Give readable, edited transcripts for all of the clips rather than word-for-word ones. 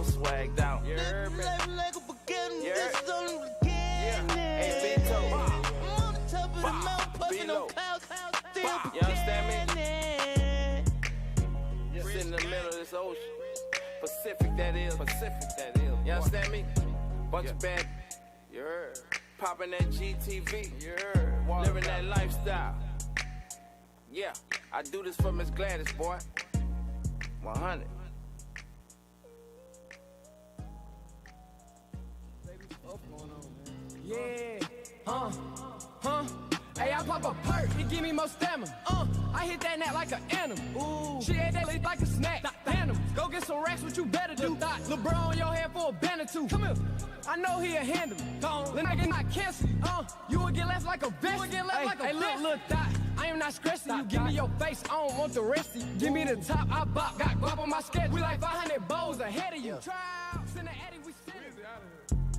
swagged out. You heard me? Like a beginning, this is only the beginning. Hey, Big Toe. I'm on the top of the mountain, puffing on clouds, still You understand beginning. me? Sitting in the middle of this ocean. Pacific, that is. You understand me? Bunch of bad. You heard. Popping that GTV. You heard. Living that lifestyle. Yeah, I do this for Miss Gladys, boy. 100. Yeah, Hey, I pop a perk, it give me more stamina. I hit that net like an animal. Ooh, she ate that like a snack. Animals, go get some racks, what you better do. LeBron on your head for a band or two. Come here, I know he'll handle me. Then I get not cancel. You will get left like a vest. Hey, look, thot. I am not stressing you. Give me your face, I don't want the rest of you. Give me the top, I bop. Got guap on my schedule. We like 500 bows ahead of you. Trials in the Eddie, we send it.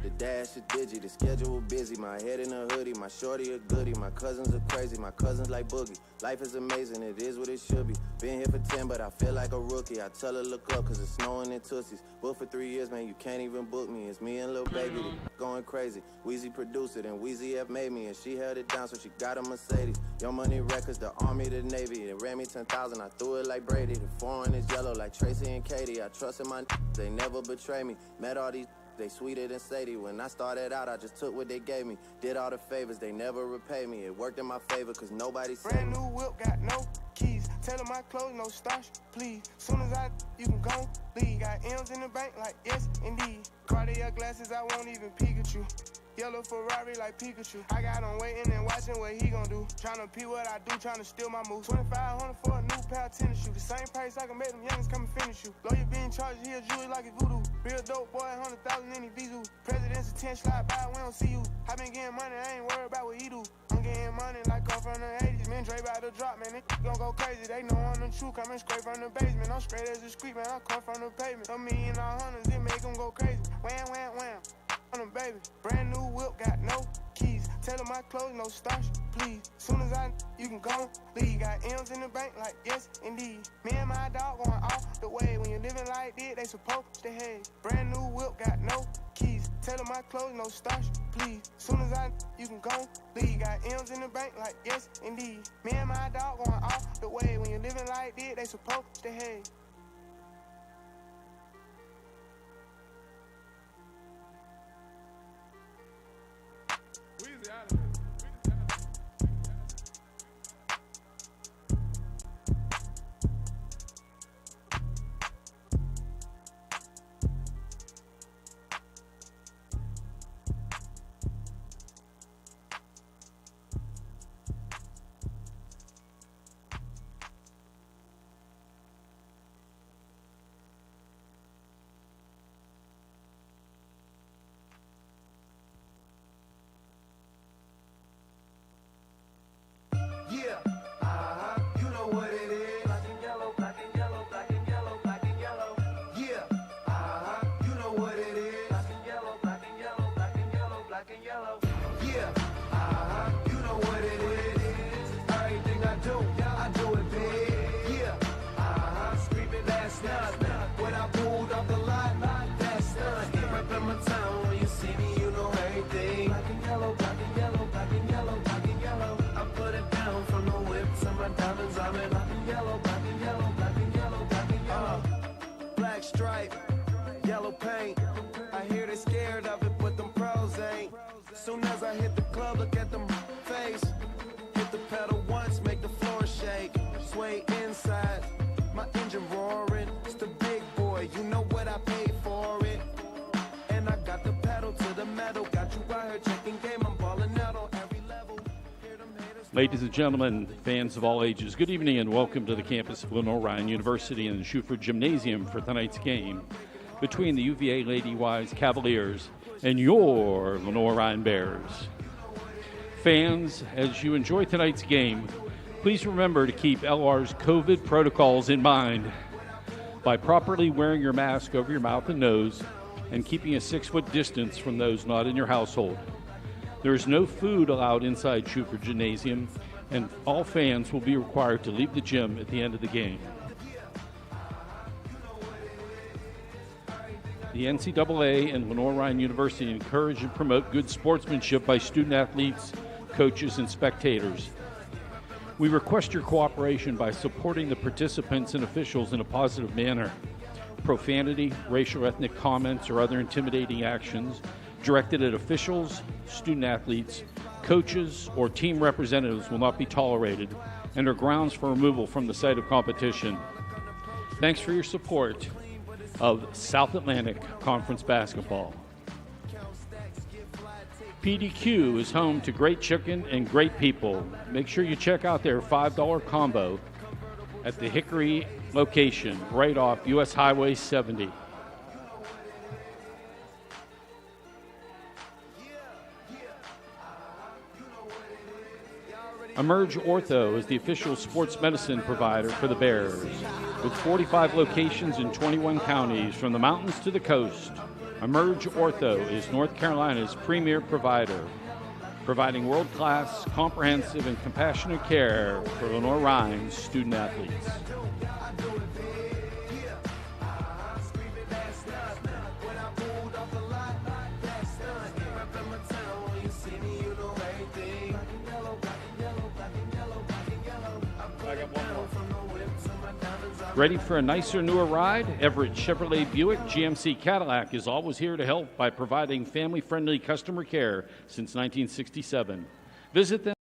The dash is digi, the schedule busy. My head in a hoodie, my shorty a goodie. My cousins are crazy, my cousins like boogie. Life is amazing, it is what it should be. Been here for 10, but I feel like a rookie. I tell her look up, cause it's snowing in Tootsies. Booked for 3 years, man, you can't even book me. It's me and Lil Baby, going crazy. Weezy produced it, and Weezy F made me. And she held it down, so she got a Mercedes. Young Money Records, the Army, the Navy. It ran me 10,000, I threw it like Brady. The foreign is yellow like Tracy and Katie. I trust in my they never betray me. Met all these they sweeter than Sadie. When I started out, I just took what they gave me. Did all the favors, they never repay me. It worked in my favor, cause nobody said brand new whip, got no keys. Tell them my clothes, no starch, please. Soon as you can go, leave. Got M's in the bank, like yes, indeed. Cartier glasses, I won't even peek at you. Yellow Ferrari like Pikachu. I got him waiting and watching what he gon' do. Tryna pee what I do, tryna steal my moves. 2,500 for a new pair of tennis shoes. The same price I can make them youngins come and finish you. Lawyer being charged, he a jewelry like a voodoo. Real dope boy, 100,000 in his Vizu. President's a 10 slide by, we don't see you. I been getting money, I ain't worried about what he do. I'm getting money like I'm from the 80s. Man, Dre about to drop, man, they gon' go crazy. They know I'm the truth, coming straight from the basement. I'm straight as a street, man, I come from the pavement. A million all hundreds, it make them go crazy. Wham, wham, wham. On them, baby. Brand new whip, got no keys. Tell them my clothes, no starch, please. Soon as you can go, leave. Got M's in the bank, like yes, indeed. Me and my dog going off the way. When you're living like this, they supposed to hate. Brand new whip, got no keys. Tell them my clothes, no starch, please. Soon as you can go, leave. Got M's in the bank, like yes, indeed. Me and my dog going off the way. When you're living like this, they supposed to hate. Yeah, you know what it is. Black and yellow, black and yellow, black and yellow, black and yellow. Yeah, you know what it is. Black and yellow, black and yellow, black and yellow, black and yellow. Yeah, you know what it is. Everything I do it big. Yeah, screaming last night when I pulled off the lot. That's not right in my town. When you see me, you know everything. Black and yellow, black and yellow, black and yellow, black and yellow. I put it down from the whip to my diamonds. I'm in black and yellow, black and yellow, black and yellow, black and yellow. Black stripe, yellow paint. I hear they scared of it, but them pros ain't. Soon as I hit the club, look at them face. Hit the pedal once, make the floor shake. Sway inside, my engine roaring. It's the big boy, you know what I paid for it. And I got the pedal to the metal. Got you out here checking game, I'm balling out on every level. Ladies and gentlemen, fans of all ages, good evening and welcome to the campus of Lenoir-Rhyne University and the Schuford Gymnasium for tonight's game between the UVA Lady-Wise Cavaliers and your Lenoir-Rhyne Bears. Fans, as you enjoy tonight's game, please remember to keep LR's COVID protocols in mind by properly wearing your mask over your mouth and nose and keeping a 6-foot distance from those not in your household. There is no food allowed inside Schuford Gymnasium, and all fans will be required to leave the gym at the end of the game. The NCAA and Lenoir-Rhyne University encourage and promote good sportsmanship by student athletes, coaches, and spectators. We request your cooperation by supporting the participants and officials in a positive manner. Profanity, racial ethnic comments, or other intimidating actions directed at officials, student athletes, coaches, or team representatives will not be tolerated and are grounds for removal from the site of competition. Thanks for your support of South Atlantic Conference basketball. PDQ is home to great chicken and great people. Make sure you check out their $5 combo at the Hickory location right off US Highway 70. Emerge Ortho is the official sports medicine provider for the Bears. With 45 locations in 21 counties from the mountains to the coast, Emerge Ortho is North Carolina's premier provider, providing world-class, comprehensive, and compassionate care for Lenoir-Rhyne's student athletes. Ready for a nicer, newer ride? Everett Chevrolet Buick GMC Cadillac is always here to help by providing family-friendly customer care since 1967. Visit them.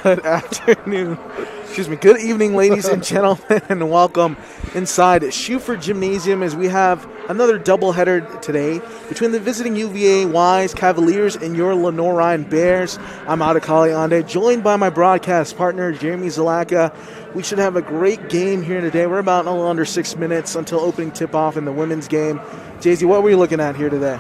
Good afternoon. Good evening, ladies and gentlemen, and welcome inside Schuford Gymnasium as we have another doubleheader today between the visiting UVA-Wise Cavaliers and your Lenoir-Rhyne Bears. I'm Adekali Ande, joined by my broadcast partner, Jeremy Zalaka. We should have a great game here today. We're about a little under 6 minutes until opening tip-off in the women's game. Jay-Z, what were you looking at here today?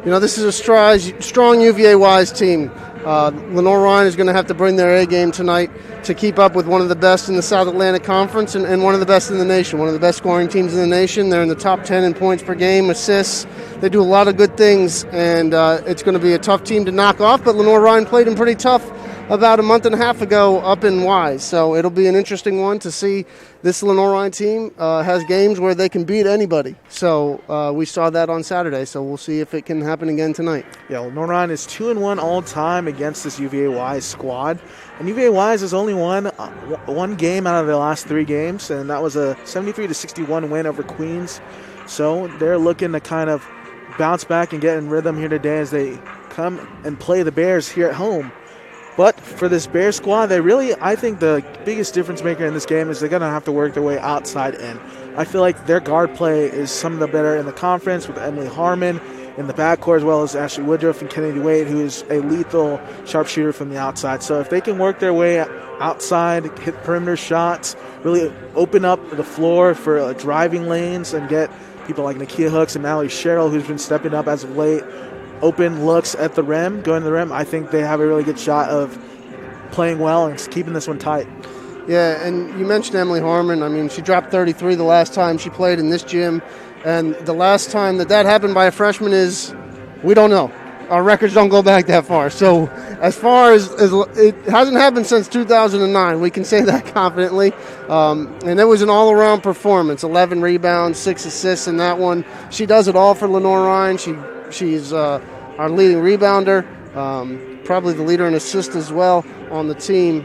You know, this is a strong UVA-Wise team. Lenoir-Rhyne is going to have to bring their A game tonight to keep up with one of the best in the South Atlantic Conference and one of the best in the nation, one of the best scoring teams in the nation. They're in the top 10 in points per game, assists. They do a lot of good things, and it's going to be a tough team to knock off, but Lenoir-Rhyne played them pretty tough about a month and a half ago up in Wise. So it'll be an interesting one to see. This Lenoir-Rhyne team has games where they can beat anybody. So we saw that on Saturday, so we'll see if it can happen again tonight. Yeah, Lenoir-Rhyne is 2-1 all time against this UVA-Wise squad. And UVA-Wise has only won one game out of their last 3 games, and that was a 73-61 win over Queens. So they're looking to kind of bounce back and get in rhythm here today as they come and play the Bears here at home. But for this Bears squad, I think the biggest difference maker in this game is they're going to have to work their way outside in. I feel like their guard play is some of the better in the conference with Emily Harmon in the backcourt, as well as Ashley Woodruff and Kennedy Wade, who is a lethal sharpshooter from the outside. So if they can work their way outside, hit perimeter shots, really open up the floor for driving lanes and get people like Nakia Hooks and Mallory Sherrill, who's been stepping up as of late, open looks at the rim, going to the rim, I think they have a really good shot of playing well and keeping this one tight. Yeah, and you mentioned Emily Harmon. I mean, she dropped 33 the last time she played in this gym, and the last time that happened by a freshman is, we don't know. Our records don't go back that far. So as far as it hasn't happened since 2009, we can say that confidently. And it was an all-around performance, 11 rebounds, 6 assists in that one. She does it all for Lenoir-Rhyne. She's our leading rebounder, probably the leader in assists as well on the team.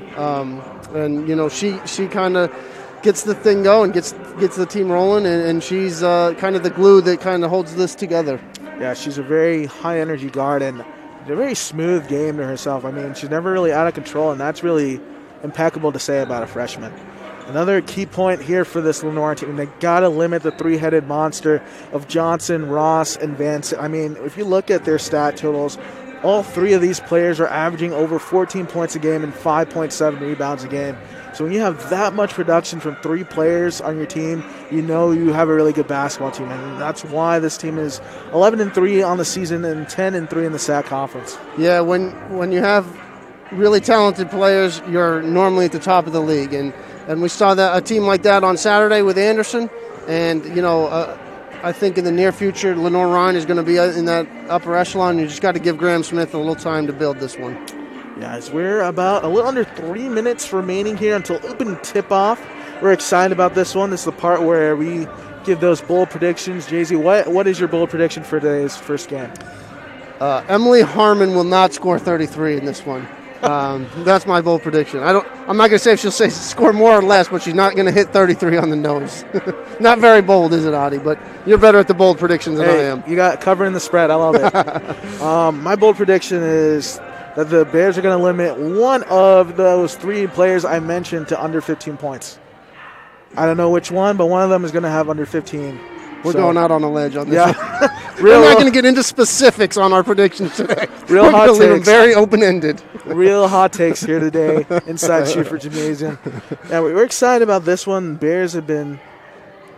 And, you know, she kind of gets the thing going, gets the team rolling, and she's kind of the glue that kind of holds this together. Yeah, she's a very high-energy guard, and a very smooth game to herself. I mean, she's never really out of control, and that's really impeccable to say about a freshman. Another key point here for this Lenoir team, they got to limit the three-headed monster of Johnson, Ross, and Vance. I mean, if you look at their stat totals, all three of these players are averaging over 14 points a game and 5.7 rebounds a game. So when you have that much production from three players on your team, you know you have a really good basketball team. And that's why this team is 11-3 on the season and 10-3 in the SAC conference. Yeah, when you have really talented players, you're normally at the top of the league. And we saw that a team like that on Saturday with Anderson. And, I think in the near future, Lenoir-Rhyne is going to be in that upper echelon. You just got to give Graham Smith a little time to build this one. Guys, we're about a little under 3 minutes remaining here until opening tip-off. We're excited about this one. This is the part where we give those bold predictions. Jay-Z, what is your bold prediction for today's first game? Emily Harmon will not score 33 in this one. That's my bold prediction. I'm not going to say if she'll score more or less, but she's not going to hit 33 on the nose. Not very bold, is it, Adi? But you're better at the bold predictions than I am. You got covering the spread. I love it. My bold prediction is that the Bears are going to limit one of those three players I mentioned to under 15 points. I don't know which one, but one of them is going to have under 15. We're going out on a ledge on this. Yeah. We're not going to get into specifics on our predictions today. Real hot takes. Leave them very open-ended. Real hot takes here today inside Schufer Gymnasium. Yeah, we're excited about this one. Bears have been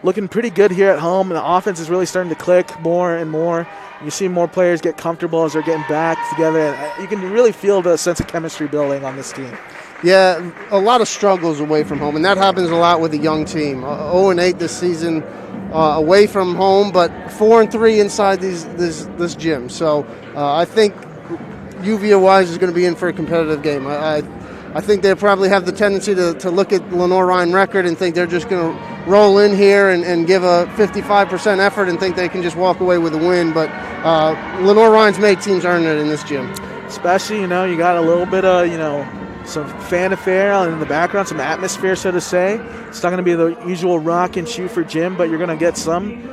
looking pretty good here at home. The offense is really starting to click more and more. You see more players get comfortable as they're getting back together. And you can really feel the sense of chemistry building on this team. Yeah, a lot of struggles away from home, and that happens a lot with a young team. 0-8 this season away from home, but 4-3 inside this gym. So I think UVA-Wise is going to be in for a competitive game. I think they probably have the tendency to look at Lenoir-Rhyne record and think they're just going to roll in here and give a 55% effort and think they can just walk away with a win. But Lenoir-Rhyne's made teams earn it in this gym. Especially, you got a little bit of, some fanfare in the background, some atmosphere, so to say. It's not going to be the usual rock and shoot for Jim, but you're going to get some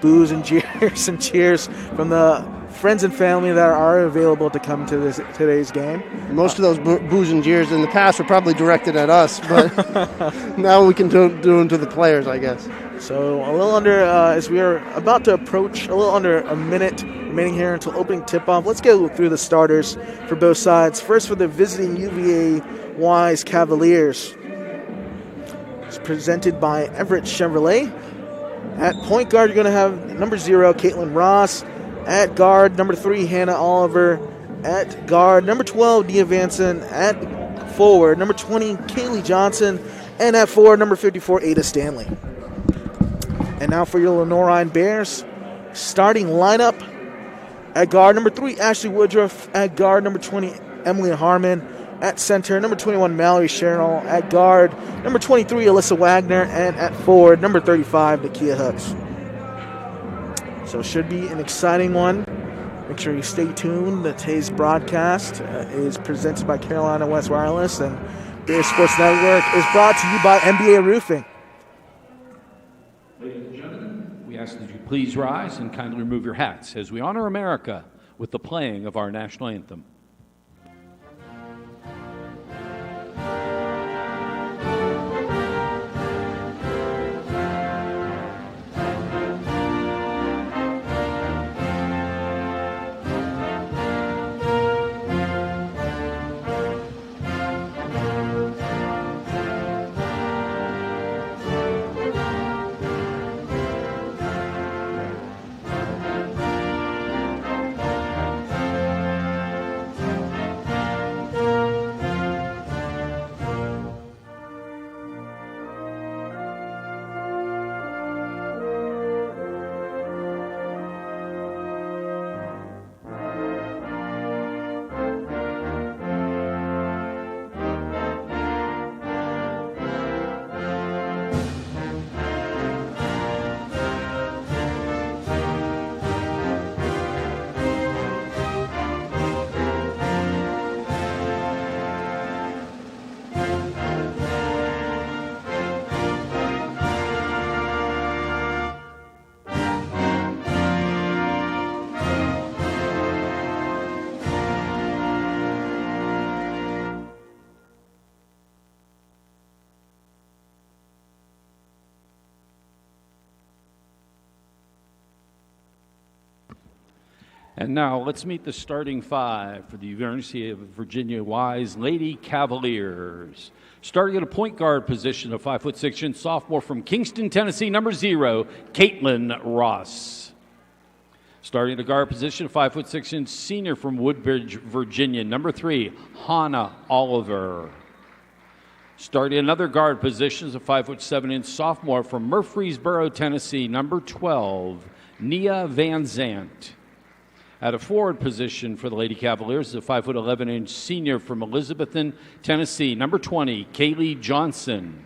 boos and jeers and cheers from the friends and family that are available to come to today's game. Most of those boos and jeers in the past were probably directed at us, but now we can do them to the players, I guess. So a little under, as we are about to approach a little under a minute remaining here until opening tip-off, let's go through the starters for both sides. First for the visiting UVA-Wise Cavaliers. It's presented by Everett Chevrolet. At point guard, you're going to have number 0, Caitlin Ross. At guard, number 3, Hannah Oliver. At guard, number 12, Dia Vanson. At forward, number 20, Kaylee Johnson. And at forward, number 54, Ada Stanley. And now for your Lenoir-Rhyne Bears, starting lineup. At guard, number 3, Ashley Woodruff. At guard, number 20, Emily Harmon. At center, number 21, Mallory Sherrill. At guard, number 23, Alyssa Wagner. And at forward, number 35, Nakia Hooks. So it should be an exciting one. Make sure you stay tuned. Today's broadcast is presented by Carolina West Wireless, and Bears Sports Network is brought to you by NBA Roofing. Ladies and gentlemen, we ask that you please rise and kindly remove your hats as we honor America with the playing of our national anthem. And now let's meet the starting five for the University of Virginia-Wise Lady Cavaliers. Starting at a point guard position, a 5'6" sophomore from Kingston, Tennessee, number 0, Caitlin Ross. Starting at a guard position, 5'6" senior from Woodbridge, Virginia, number 3, Hannah Oliver. Starting another guard position is a 5'7" sophomore from Murfreesboro, Tennessee, number 12, Nia Van Zant. At a forward position for the Lady Cavaliers is a 5'11" senior from Elizabethton, Tennessee, number 20, Kaylee Johnson.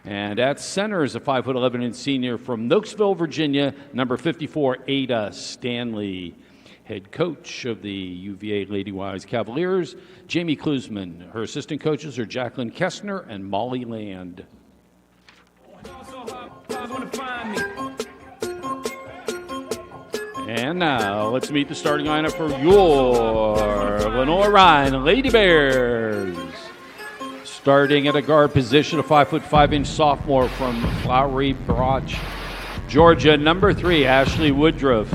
And at center is a 5'11" senior from Knoxville, Virginia, number 54, Ada Stanley. Head coach of the UVA Lady-Wise Cavaliers, Jamie Klusman. Her assistant coaches are Jacqueline Kessner and Molly Land. And now let's meet the starting lineup for your Lenoir-Rhyne Lady Bears. Starting at a guard position, a 5'5" sophomore from Flowery Branch, Georgia, number 3, Ashley Woodruff.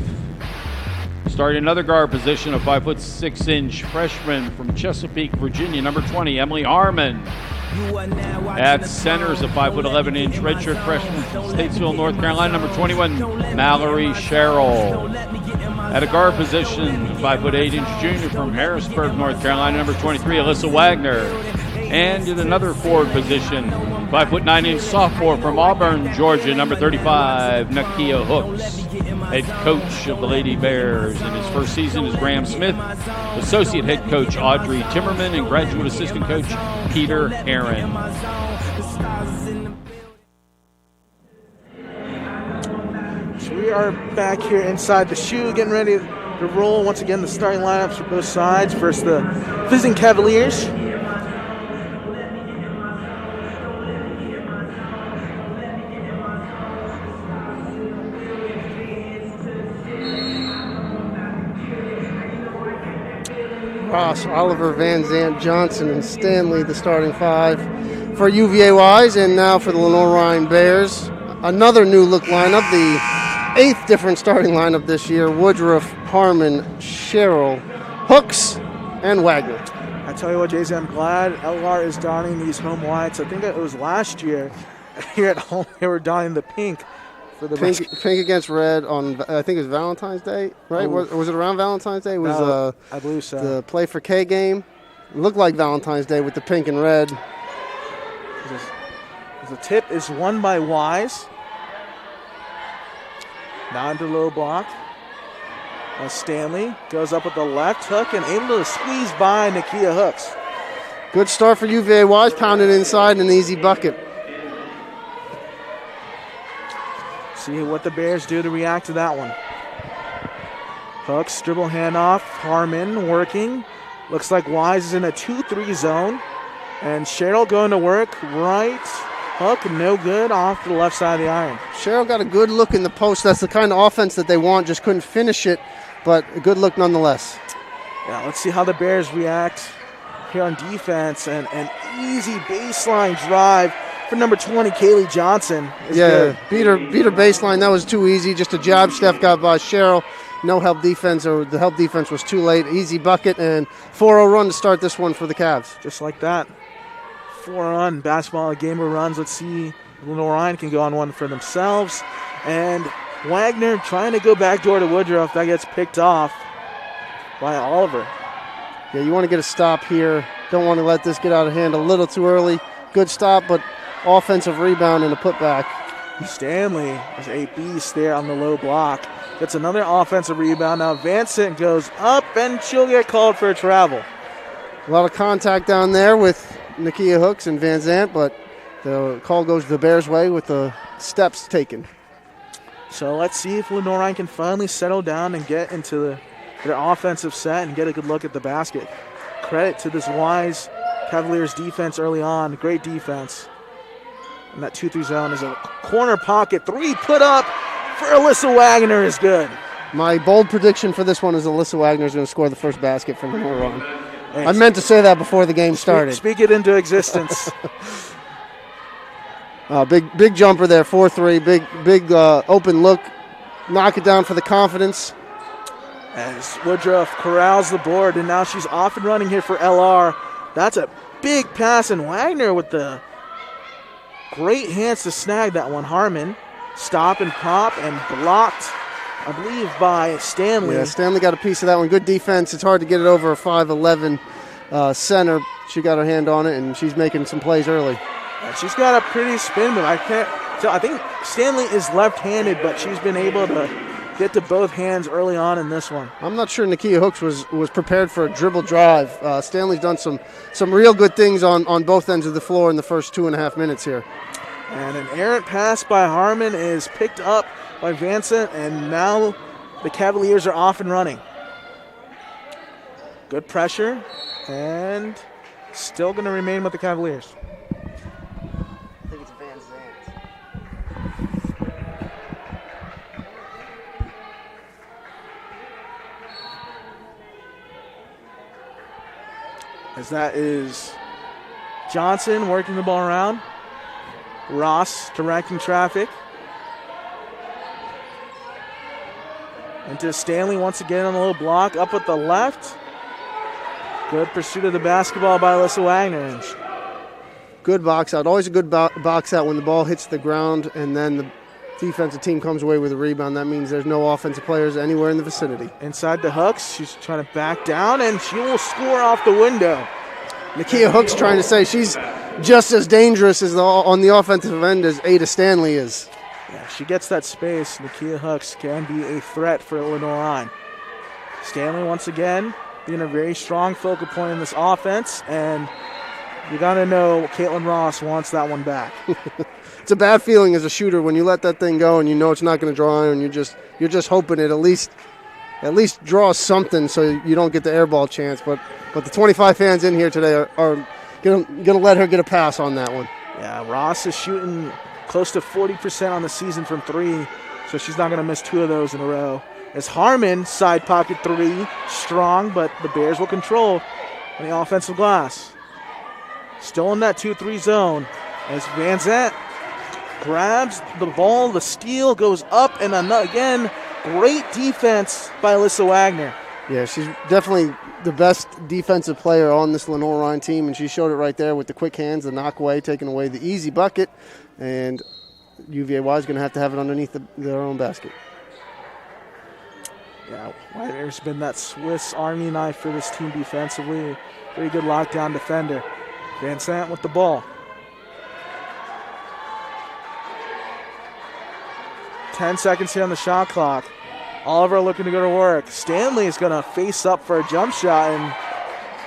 Starting another guard position, a 5'6" freshman from Chesapeake, Virginia, number 20, Emily Harmon. At center is a 5'11" redshirt freshman from Statesville, North Carolina, number 21, Mallory Sherrill. At a guard position, 5'8" junior from Harrisburg, North Carolina, number 23, Alyssa Wagner. And in another forward position, 5'9" sophomore from Auburn, Georgia, number 35, Nakia Hooks. Head coach of the Lady Bears in his first season is Graham Smith. Associate head coach Audrey Timmerman and graduate assistant coach Peter Aaron. So we are back here inside the shoe, getting ready to roll. Once again, the starting lineups for both sides. First, the visiting Cavaliers. Ross, Oliver, Van Zant, Johnson, and Stanley, the starting five for UVA-Wise. And now for the Lenoir-Rhyne Bears, another new look lineup, the 8th different starting lineup this year. Woodruff, Harmon, Sherrill, Hooks, and Wagner. I tell you what, Jay-Z, I'm glad LR is donning these home whites. I think it was last year here at home they were donning the pink. For the pink against red on, I think it was Valentine's Day, right? Was it around Valentine's Day? It was I believe so. The Play for K game. It looked like Valentine's Day with the pink and red. The tip is won by Wise. Now into low block. Stanley goes up with the left hook and able to squeeze by Nakia Hooks. Good start for UVA-Wise, pounded inside an easy bucket. See what the Bears do to react to that one. Hooks, dribble handoff. Harmon working. Looks like Wise is in a 2-3 zone. And Sherrill going to work. Right hook, no good, off to the left side of the iron. Sherrill got a good look in the post. That's the kind of offense that they want. Just couldn't finish it, but a good look nonetheless. Yeah, let's see how the Bears react here on defense. And an easy baseline drive for number 20, Kaylee Johnson. Good. beat her baseline. That was too easy. Just a jab step got by Sherrill. No help defense, or the help defense was too late. Easy bucket and 4-0 run to start this one for the Cavs. Just like that. 4-on basketball game of runs. Let's see if Lenoir-Rhyne can go on one for themselves. And Wagner trying to go backdoor to Woodruff. That gets picked off by Oliver. Yeah, you want to get a stop here. Don't want to let this get out of hand a little too early. Good stop, but offensive rebound and a putback. Stanley is a beast there on the low block. Gets another offensive rebound. Now Vincent goes up, and she'll get called for a travel. A lot of contact down there with Nakia Hooks and Van Zant, but the call goes the Bears' way with the steps taken. So let's see if Lenoir-Rhyne can finally settle down and get into their offensive set and get a good look at the basket. Credit to this Wise Cavaliers defense early on. Great defense. And that 2-3 zone is a corner pocket. 3 put up for Alyssa Wagner is good. My bold prediction for this one is Alyssa Wagner is going to score the first basket from Lenoir-Rhyne. I meant to say that before the game started. Speak it into existence. Big jumper there, 4-3. Big open look. Knock it down for the confidence. As Woodruff corrals the board, and now she's off and running here for LR. That's a big pass, and Wagner with the great hands to snag that one. Harmon, stop and pop, and blocked, I believe, by Stanley. Yeah, Stanley got a piece of that one. Good defense. It's hard to get it over a 5'11" center. She got her hand on it, and she's making some plays early. And she's got a pretty spin, but I can't tell. I think Stanley is left-handed, but she's been able to get to both hands early on in this one. I'm not sure Nakia Hooks was prepared for a dribble drive. Stanley's done some real good things on both ends of the floor in the first 2.5 minutes here. And an errant pass by Harmon is picked up by Vincent, and now the Cavaliers are off and running. Good pressure, and still going to remain with the Cavaliers. I think it's Van Zandt. As that is Johnson working the ball around. Ross directing traffic. Into Stanley once again on a little block up at the left. Good pursuit of the basketball by Alyssa Wagner. Good box out. Always a good box out when the ball hits the ground and then the defensive team comes away with a rebound. That means there's no offensive players anywhere in the vicinity. Inside the Hooks. She's trying to back down, and she will score off the window. Nakia Hooks trying to say she's just as dangerous on the offensive end as Ada Stanley is. Yeah, she gets that space. Nakia Hooks can be a threat for Lenoir-Rhyne. Stanley once again being a very strong focal point in this offense, and you got to know Caitlin Ross wants that one back. It's a bad feeling as a shooter when you let that thing go and you know it's not going to draw in, and you're just hoping it at least draws something so you don't get the air ball chance. But the 25 fans in here today are gonna let her get a pass on that one. Yeah, Ross is shooting close to 40% on the season from three, so she's not going to miss two of those in a row. As Harmon, side pocket three, strong, but the Bears will control on the offensive glass. Still in that 2-3 zone as Van Zandt grabs the ball, the steal goes up, and again, great defense by Alyssa Wagner. Yeah, she's definitely the best defensive player on this Lenoir-Rhyne team, and she showed it right there with the quick hands, the knock away, taking away the easy bucket, and UVA-Wise is going to have it underneath their own basket. Yeah, Wagner's been that Swiss Army knife for this team defensively. Very good lockdown defender. Van Zandt with the ball. 10 seconds here on the shot clock. Oliver looking to go to work. Stanley is going to face up for a jump shot, and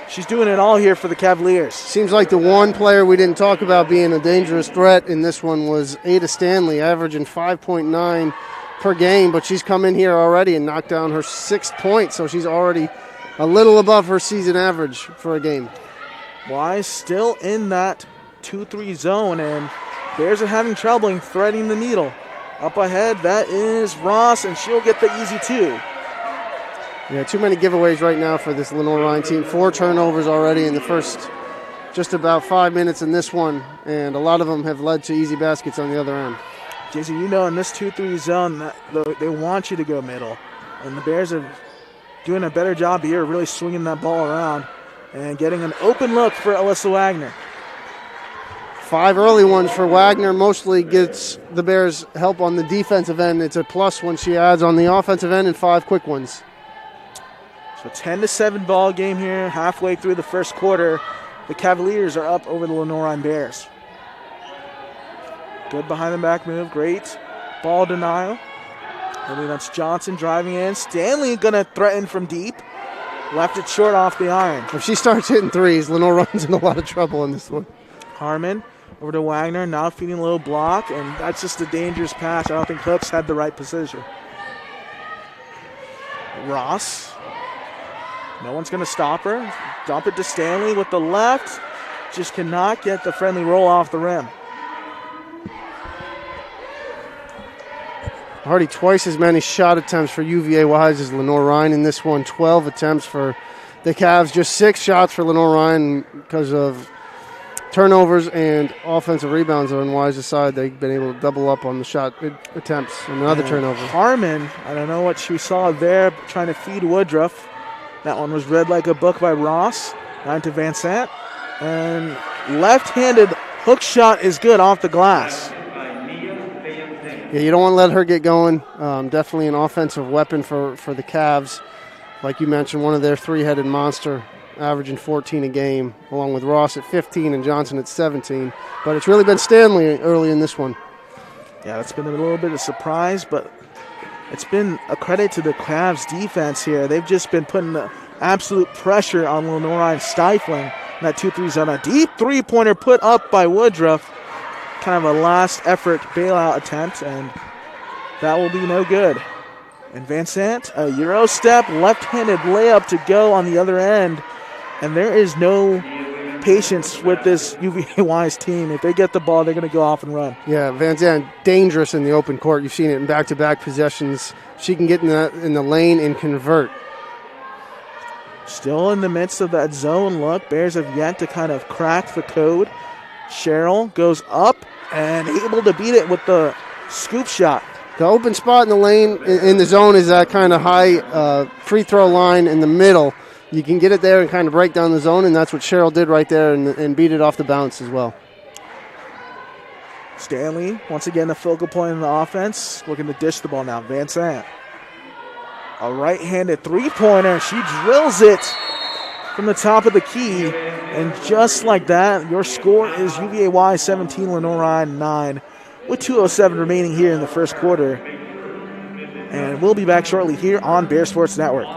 she's doing it all here for the Cavaliers. Seems like the one player we didn't talk about being a dangerous threat in this one was Ada Stanley, averaging 5.9 per game, but she's come in here already and knocked down her 6th point, so she's already a little above her season average for a game. Wise still in that 2-3 zone, and Bears are having trouble threading the needle. Up ahead, that is Ross, and she'll get the easy two. Yeah, too many giveaways right now for this Lenoir-Rhyne team. 4 turnovers already in the first just about 5 minutes in this one, and a lot of them have led to easy baskets on the other end. Jason, you know in this 2-3 zone, they want you to go middle, and the Bears are doing a better job here really swinging that ball around and getting an open look for Alyssa Wagner. 5 early ones for Wagner mostly gets the Bears help on the defensive end. It's a plus when she adds on the offensive end, and 5 quick ones. So 10-7 ball game here, halfway through the first quarter. The Cavaliers are up over the Lenoir-Rhyne Bears. Good behind the back move, great ball denial. I mean, that's Johnson driving in. Stanley gonna threaten from deep. Left it short off the iron. If she starts hitting threes, Lenoir-Rhyne's in a lot of trouble in this one. Harmon over to Wagner, now feeding a little block, and that's just a dangerous pass. I don't think Hooks had the right position. Ross, no one's going to stop her. Dump it to Stanley with the left. Just cannot get the friendly roll off the rim. Already twice as many shot attempts for UVA-Wise as Lenoir-Rhyne in this one. 12 attempts for the Cavs, just 6 shots for Lenoir-Rhyne because of turnovers and offensive rebounds on Wise's side. They've been able to double up on the shot attempts and another turnover. Harmon, I don't know what she saw there, trying to feed Woodruff. That one was read like a book by Ross. 9 to Van Sant. And left-handed hook shot is good off the glass. Yeah, you don't want to let her get going. Definitely an offensive weapon for the Cavs. Like you mentioned, one of their three-headed monster, averaging 14 a game, along with Ross at 15 and Johnson at 17. But it's really been Stanley early in this one. Yeah, that's been a little bit of surprise, but it's been a credit to the Cavs defense here. They've just been putting the absolute pressure on Lenoir-Rhyne, stifling that 2-3 zone. A deep three-pointer put up by Woodruff. Kind of a last-effort bailout attempt, and that will be no good. And Van Sant, a Euro step, left-handed layup to go on the other end. And there is no patience with this UVA-Wise team. If they get the ball, they're going to go off and run. Yeah, Van Sant, dangerous in the open court. You've seen it in back-to-back possessions. She can get in the lane and convert. Still in the midst of that zone look. Bears have yet to kind of crack the code. Cheryl goes up and able to beat it with the scoop shot. The open spot in the lane in the zone is that kind of high free throw line in the middle. You can get it there and kind of break down the zone, and that's what Cheryl did right there and beat it off the bounce as well. Stanley, once again, the focal point in the offense, looking to dish the ball now. Van Sant. A right-handed three-pointer. She drills it from the top of the key. And just like that, your score is UVA-Wise 17, Lenoir-Rhyne 9, with 2:07 remaining here in the first quarter. And we'll be back shortly here on Bear Sports Network.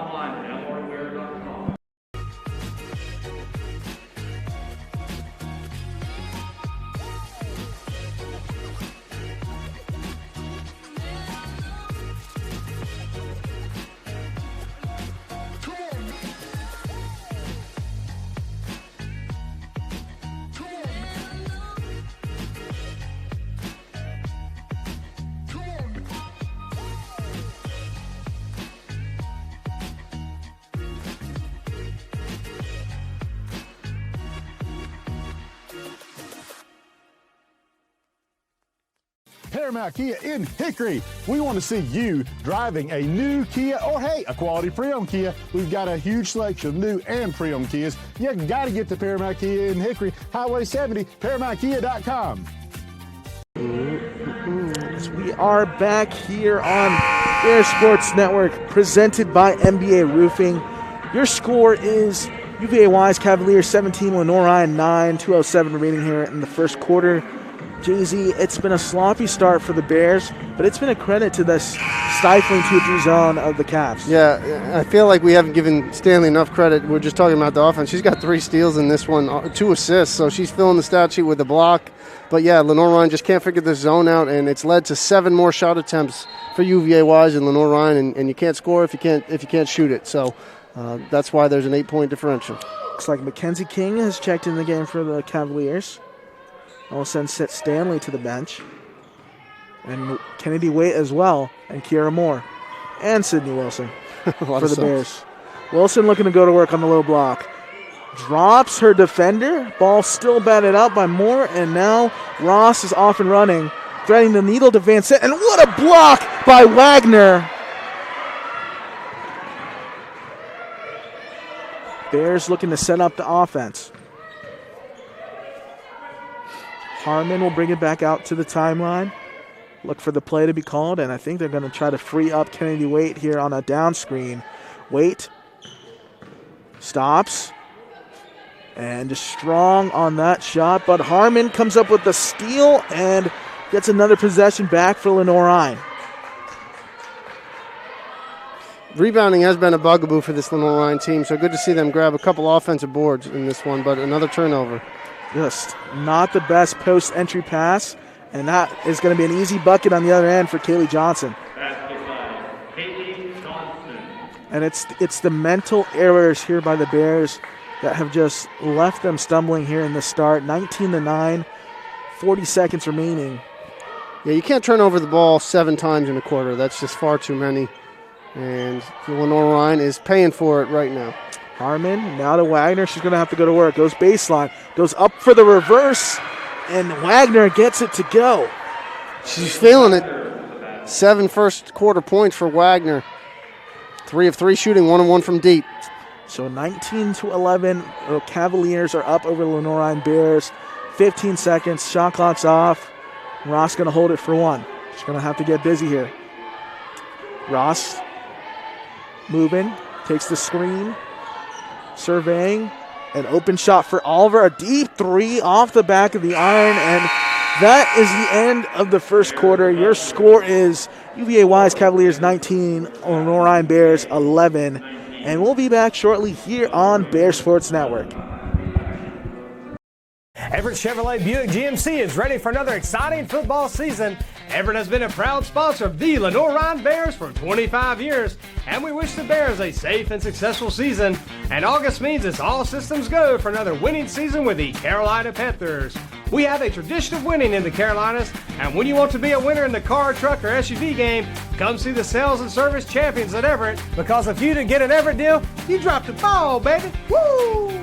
Paramount Kia in Hickory. We want to see you driving a new Kia or, hey, a quality pre-owned Kia. We've got a huge selection of new and pre-owned Kias. You got to get to Paramount Kia in Hickory, Highway 70, ParamountKia.com. We are back here on Bear Sports Network, presented by NBA Roofing. Your score is UVA-Wise Cavaliers 17, Lenoir-Rhyne 9, 2:07 remaining here in the first quarter. Jay-Z, it's been a sloppy start for the Bears, but it's been a credit to this stifling 2-3 zone of the Cavs. Yeah, I feel like we haven't given Stanley enough credit. We're just talking about the offense. She's got 3 steals in this one, 2 assists, so she's filling the stat sheet with a block. But, yeah, Lenoir-Rhyne just can't figure the zone out, and it's led to 7 more shot attempts for UVA-Wise and Lenoir-Rhyne, and you can't score if you can't shoot it. So that's why there's an 8-point differential. Looks like Mackenzie King has checked in the game for the Cavaliers. All of a sudden set Stanley to the bench. And Kennedy Waite as well. And Kiera Moore. And Sydney Wilson for the Bears. Wilson looking to go to work on the low block. Drops her defender. Ball still batted out by Moore. And now Ross is off and running. Threading the needle to Van Sant. And what a block by Wagner. Bears looking to set up the offense. Harmon will bring it back out to the timeline. Look for the play to be called, and I think they're going to try to free up Kennedy Waite here on a down screen. Waite stops, and just strong on that shot, but Harmon comes up with the steal and gets another possession back for Lenoir-Rhyne. Rebounding has been a bugaboo for this Lenoir-Rhyne team, so good to see them grab a couple offensive boards in this one, but another turnover. Just not the best post-entry pass, and that is going to be an easy bucket on the other end for Kaylee Johnson. And it's the mental errors here by the Bears that have just left them stumbling here in the start. 19-9, 40 seconds remaining. Yeah, you can't turn over the ball 7 times in a quarter. That's just far too many. And Lenoir-Rhyne is paying for it right now. Harmon now to Wagner. She's going to have to go to work. Goes baseline. Goes up for the reverse. And Wagner gets it to go. She's feeling it. 7 first quarter points for Wagner. 3 of 3 shooting, 1 of 1 from deep. So 19-11. The Cavaliers are up over the Lenoir-Rhyne Bears. 15 seconds. Shot clock's off. Ross going to hold it for 1. She's going to have to get busy here. Ross moving. Takes the screen. Surveying. An open shot for Oliver. A deep 3 off the back of the iron. And that is the end of the first quarter. Your score is UVA-Wise Cavaliers 19, Lenoir-Rhyne Bears 11. And we'll be back shortly here on Bear Sports Network. Everett Chevrolet Buick GMC is ready for another exciting football season. Everett has been a proud sponsor of the Lenoir-Rhyne Bears for 25 years, and we wish the Bears a safe and successful season. And August means it's all systems go for another winning season with the Carolina Panthers. We have a tradition of winning in the Carolinas, and when you want to be a winner in the car, truck, or SUV game, come see the sales and service champions at Everett, because if you didn't get an Everett deal, you dropped the ball, baby. Woo!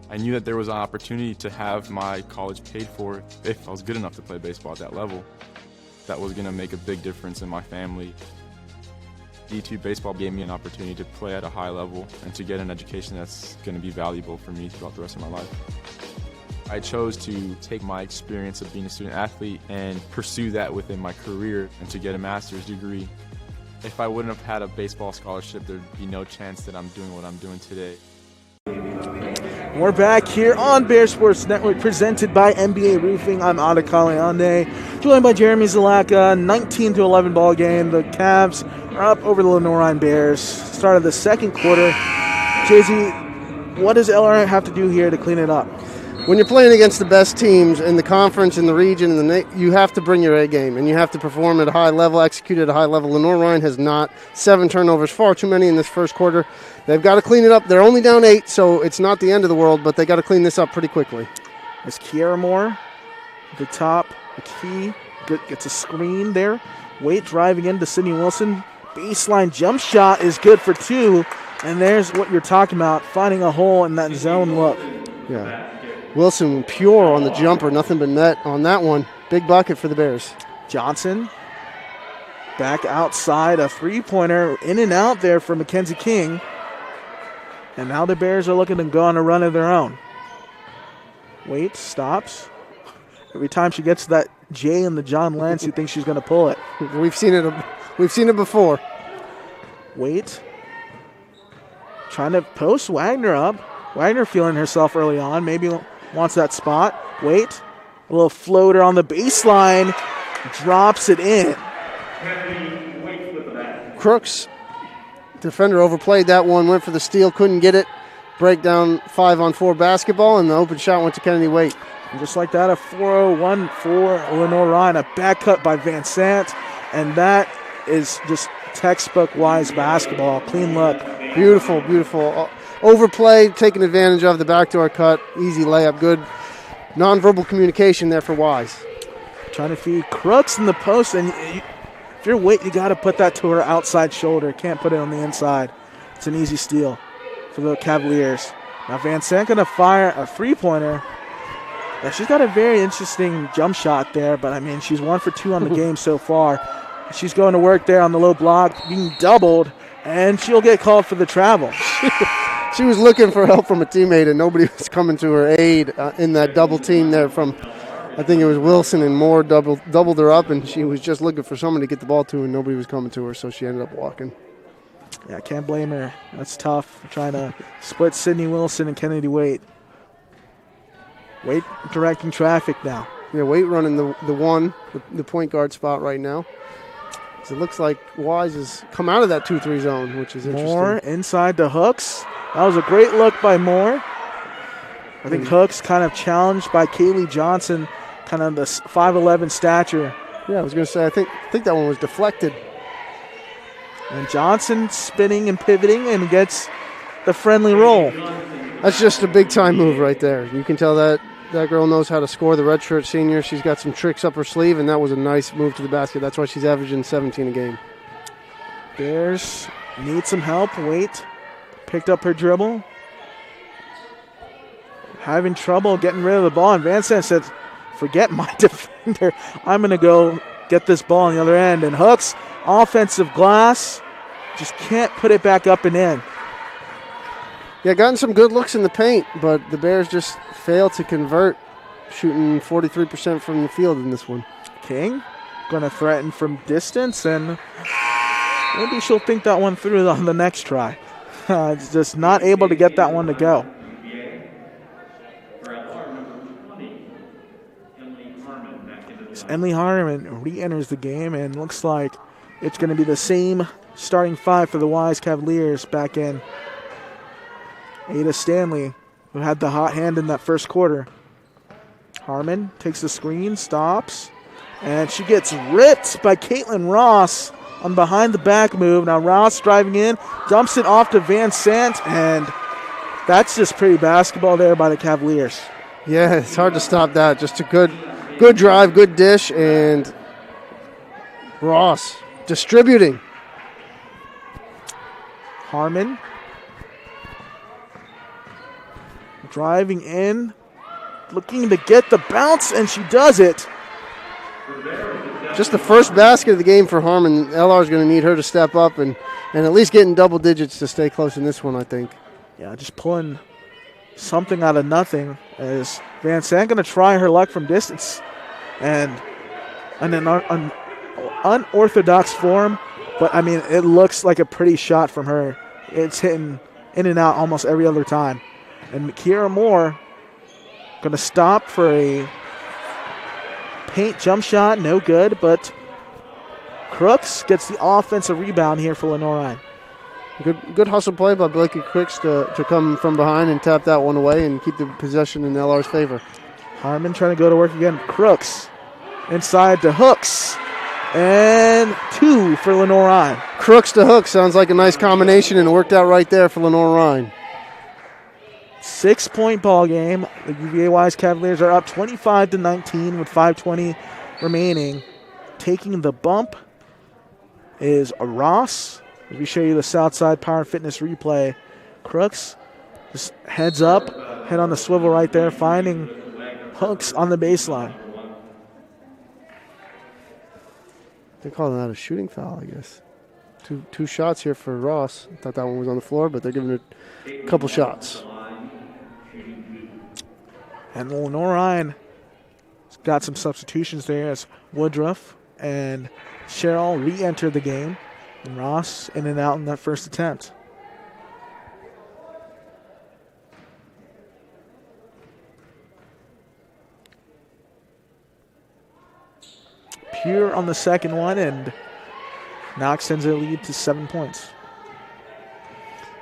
I knew that there was an opportunity to have my college paid for if I was good enough to play baseball at that level. That was going to make a big difference in my family. D2 baseball gave me an opportunity to play at a high level and to get an education that's going to be valuable for me throughout the rest of my life. I chose to take my experience of being a student athlete and pursue that within my career and to get a master's degree. If I wouldn't have had a baseball scholarship, there'd be no chance that I'm doing what I'm doing today. We're back here on Bear Sports Network, presented by NBA Roofing. I'm Ada Kaliande, joined by Jeremy Zalaka. 19-11 ball game. The Cavs are up over the Lenoir-Rhyne Bears. Start of the second quarter. JZ, what does LR have to do here to clean it up? When you're playing against the best teams in the conference, in the region, you have to bring your A game, and you have to perform at a high level, execute at a high level. Lenoir-Rhyne has not. 7 turnovers, far too many in this first quarter. They've got to clean it up. They're only down 8, so it's not the end of the world, but they got to clean this up pretty quickly. As Kiara Moore, the top, the key, gets a screen there. Waite driving into Sydney Wilson. Baseline jump shot is good for 2, and there's what you're talking about, finding a hole in that zone look. Yeah. Wilson pure on the jumper, nothing but net on that one. Big bucket for the Bears. Johnson back outside, a three-pointer, in and out there for Mackenzie King. And now the Bears are looking to go on a run of their own. Waite stops. Every time she gets that J in the John Lance, you think she's going to pull it. We've seen it before. Waite trying to post Wagner up. Wagner feeling herself early on. Maybe wants that spot. Waite, a little floater on the baseline. Drops it in. Crooks, defender overplayed that one, went for the steal, couldn't get it. Breakdown 5-on-4 basketball, and the open shot went to Kennedy Waite. And just like that, a 401 for Lenoir-Rhyne, a back cut by Van Sant, and that is just textbook Wise basketball. Clean look. Beautiful, beautiful. Overplayed, taking advantage of the backdoor cut. Easy layup, good nonverbal communication there for Wise. Trying to feed Crooks in the post, and if you're Waite, you got to put that to her outside shoulder. Can't put it on the inside. It's an easy steal for the Cavaliers. Now Van Sant going to fire a three-pointer. Yeah, she's got a very interesting jump shot there, but I mean, she's 1 for 2 on the game so far. She's going to work there on the low block, being doubled, and she'll get called for the travel. She was looking for help from a teammate, and nobody was coming to her aid in that double team there from, I think it was Wilson and Moore doubled her up, and she was just looking for someone to get the ball to, and nobody was coming to her, so she ended up walking. Yeah, can't blame her. That's tough, trying to split Sydney Wilson and Kennedy Waite. Waite directing traffic now. Yeah, Waite running the point guard spot right now. So it looks like Wise has come out of that 2-3 zone, which is interesting. Moore inside the Hooks. That was a great look by Moore. I think Hooks kind of challenged by Kaylee Johnson, kind of the 5'11 stature. Yeah, I was going to say, I think that one was deflected. And Johnson spinning and pivoting and gets the friendly roll. That's just a big-time move right there. You can tell that girl knows how to score, the redshirt senior. She's got some tricks up her sleeve, and that was a nice move to the basket. That's why she's averaging 17 a game. Bears needs some help. Wait. Picked up her dribble. Having trouble getting rid of the ball. And Van Sant said, forget my defender. I'm going to go get this ball on the other end. And Hooks, offensive glass. Just can't put it back up and in. Yeah, gotten some good looks in the paint, but the Bears just failed to convert, shooting 43% from the field in this one. King going to threaten from distance, and maybe she'll think that one through on the next try. Just not able to get that one to go. Emily Harmon re-enters the game, and looks like it's going to be the same starting five for the Wise Cavaliers back in. Ada Stanley, who had the hot hand in that first quarter. Harmon takes the screen, stops, and she gets ripped by Caitlin Ross on behind the back move. Now Ross driving in, dumps it off to Van Sant, and that's just pretty basketball there by the Cavaliers. Yeah, it's hard to stop that. Just a good drive, good dish, and Ross distributing. Harmon driving in, looking to get the bounce, and she does it. Just the first basket of the game for Harmon. LR is going to need her to step up and at least get in double digits to stay close in this one, I think. Yeah, just pulling something out of nothing as Van Sant going to try her luck from distance. And in an unorthodox form, but, I mean, it looks like a pretty shot from her. It's hitting in and out almost every other time. And Kiera Moore going to stop for a paint jump shot, no good, but Crooks gets the offensive rebound here for Lenoir-Rhyne. Good hustle play by Blakey Crooks to come from behind and tap that one away and keep the possession in LR's favor. Harmon trying to go to work again. Crooks inside to Hooks. And 2 for Lenoir-Rhyne. Crooks to Hooks sounds like a nice combination, and it worked out right there for Lenoir-Rhyne. 6-point ball game. The UVA-Wise Cavaliers are up 25-19 with 5:20 remaining. Taking the bump is a Ross. As we show you the Southside Power Fitness replay. Crooks just heads up, head on the swivel right there, finding Hooks on the baseline. They're calling that a shooting foul, I guess. Two shots here for Ross. I thought that one was on the floor, but they're giving it a couple shots. And Lenoir-Rhyne got some substitutions there as Woodruff and Cheryl re-entered the game. And Ross in and out in that first attempt. Pure on the second one, and now extends their lead to 7 points.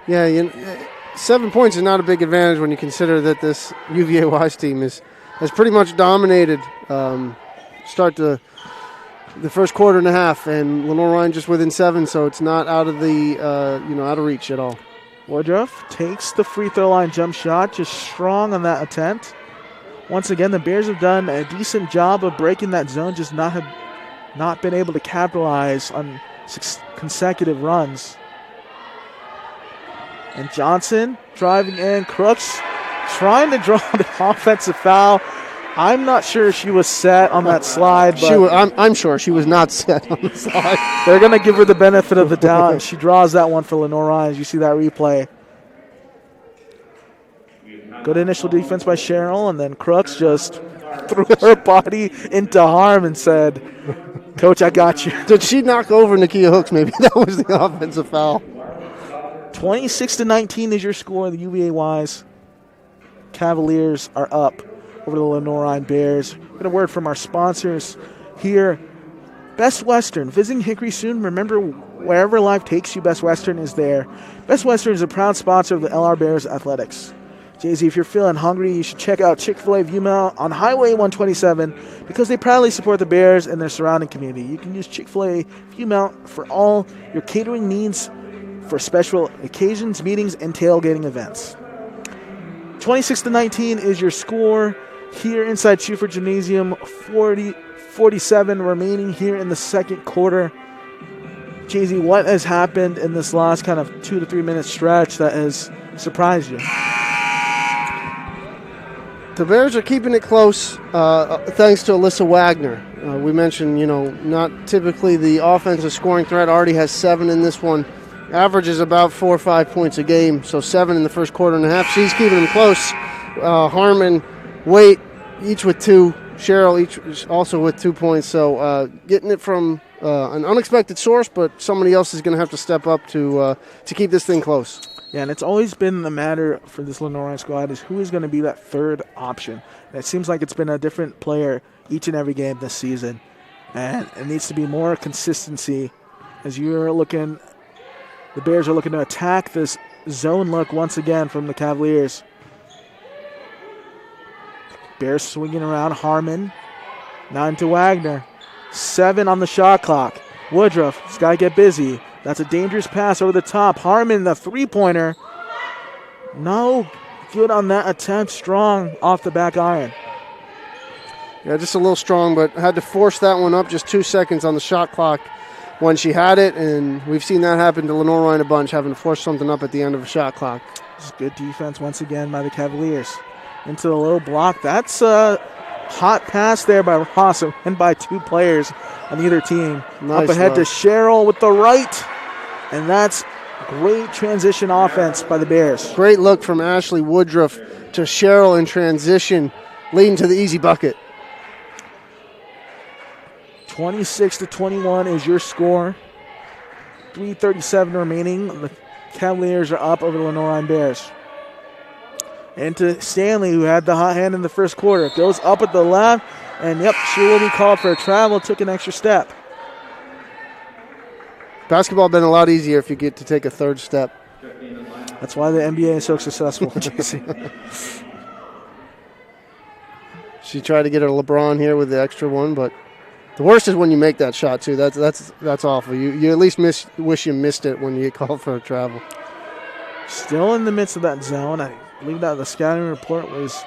Yeah, 7 points is not a big advantage when you consider that this UVA-Wise team has pretty much dominated start to the first quarter and a half, and Lenoir-Rhyne just within 7, so it's not out of the out of reach at all. Woodruff takes the free throw line jump shot, just strong on that attempt. Once again, the Bears have done a decent job of breaking that zone, just not been able to capitalize on 6 consecutive runs. And Johnson driving in. Crooks trying to draw the offensive foul. I'm not sure she was set on that slide. But I'm sure she was not set on the slide. They're going to give her the benefit of the doubt, and she draws that one for Lenoir-Rhyne as you see that replay. Good initial defense by Cheryl, and then Crooks just threw her body into harm and said, Coach, I got you. Did she knock over Nakia Hooks? Maybe that was the offensive foul. 26-19 is your score. The UVA-Wise Cavaliers are up over the Lenoir-Rhyne Bears. We're going to word from our sponsors here. Best Western. Visiting Hickory soon. Remember, wherever life takes you, Best Western is there. Best Western is a proud sponsor of the LR Bears Athletics. Jay-Z, if you're feeling hungry, you should check out Chick-fil-A Viewmount on Highway 127 because they proudly support the Bears and their surrounding community. You can use Chick-fil-A Viewmount for all your catering needs for special occasions, meetings, and tailgating events. 26-19 is your score here inside Schufer Gymnasium. 47 remaining here in the second quarter. Cheesy, what has happened in this last kind of 2 to 3 minute stretch that has surprised you? The Bears are keeping it close thanks to Alyssa Wagner. We mentioned, not typically the offensive scoring threat. Already has 7 in this one. Averages about 4 or 5 points a game, so 7 in the first quarter and a half. She's keeping them close. Harmon, Waite, each with 2. Cheryl, each also with 2 points. So getting it from an unexpected source, but somebody else is going to have to step up to keep this thing close. Yeah, and it's always been the matter for this Lenoir-Rhyne squad is who is going to be that third option. And it seems like it's been a different player each and every game this season. And it needs to be more consistency as you're looking, the Bears are looking to attack this zone look once again from the Cavaliers. Bears swinging around, Harmon, now into Wagner. 7 on the shot clock. Woodruff has got to get busy. That's a dangerous pass over the top. Harmon, the three-pointer. No good on that attempt. Strong off the back iron. Yeah, just a little strong, but had to force that one up just 2 seconds on the shot clock when she had it, and we've seen that happen to Lenoir-Rhyne a bunch, having to force something up at the end of a shot clock. This is good defense once again by the Cavaliers. Into the low block. That's a hot pass there by Ross and by 2 players on either team. Nice up ahead look to Cheryl with the right. And that's great transition offense by the Bears. Great look from Ashley Woodruff to Cheryl in transition, leading to the easy bucket. 26-21 is your score. 3:37 remaining. The Cavaliers are up over the Lenoir-Rhyne Bears. Into Stanley, who had the hot hand in the first quarter. Goes up at the left, and yep, she will be called for a travel. Took an extra step. Basketball been a lot easier if you get to take a third step. That's why the NBA is so successful, JC. She tried to get her LeBron here with the extra one, but the worst is when you make that shot too. That's awful. You at least wish you missed it when you get called for a travel. Still in the midst of that zone. I believe that the scouting report was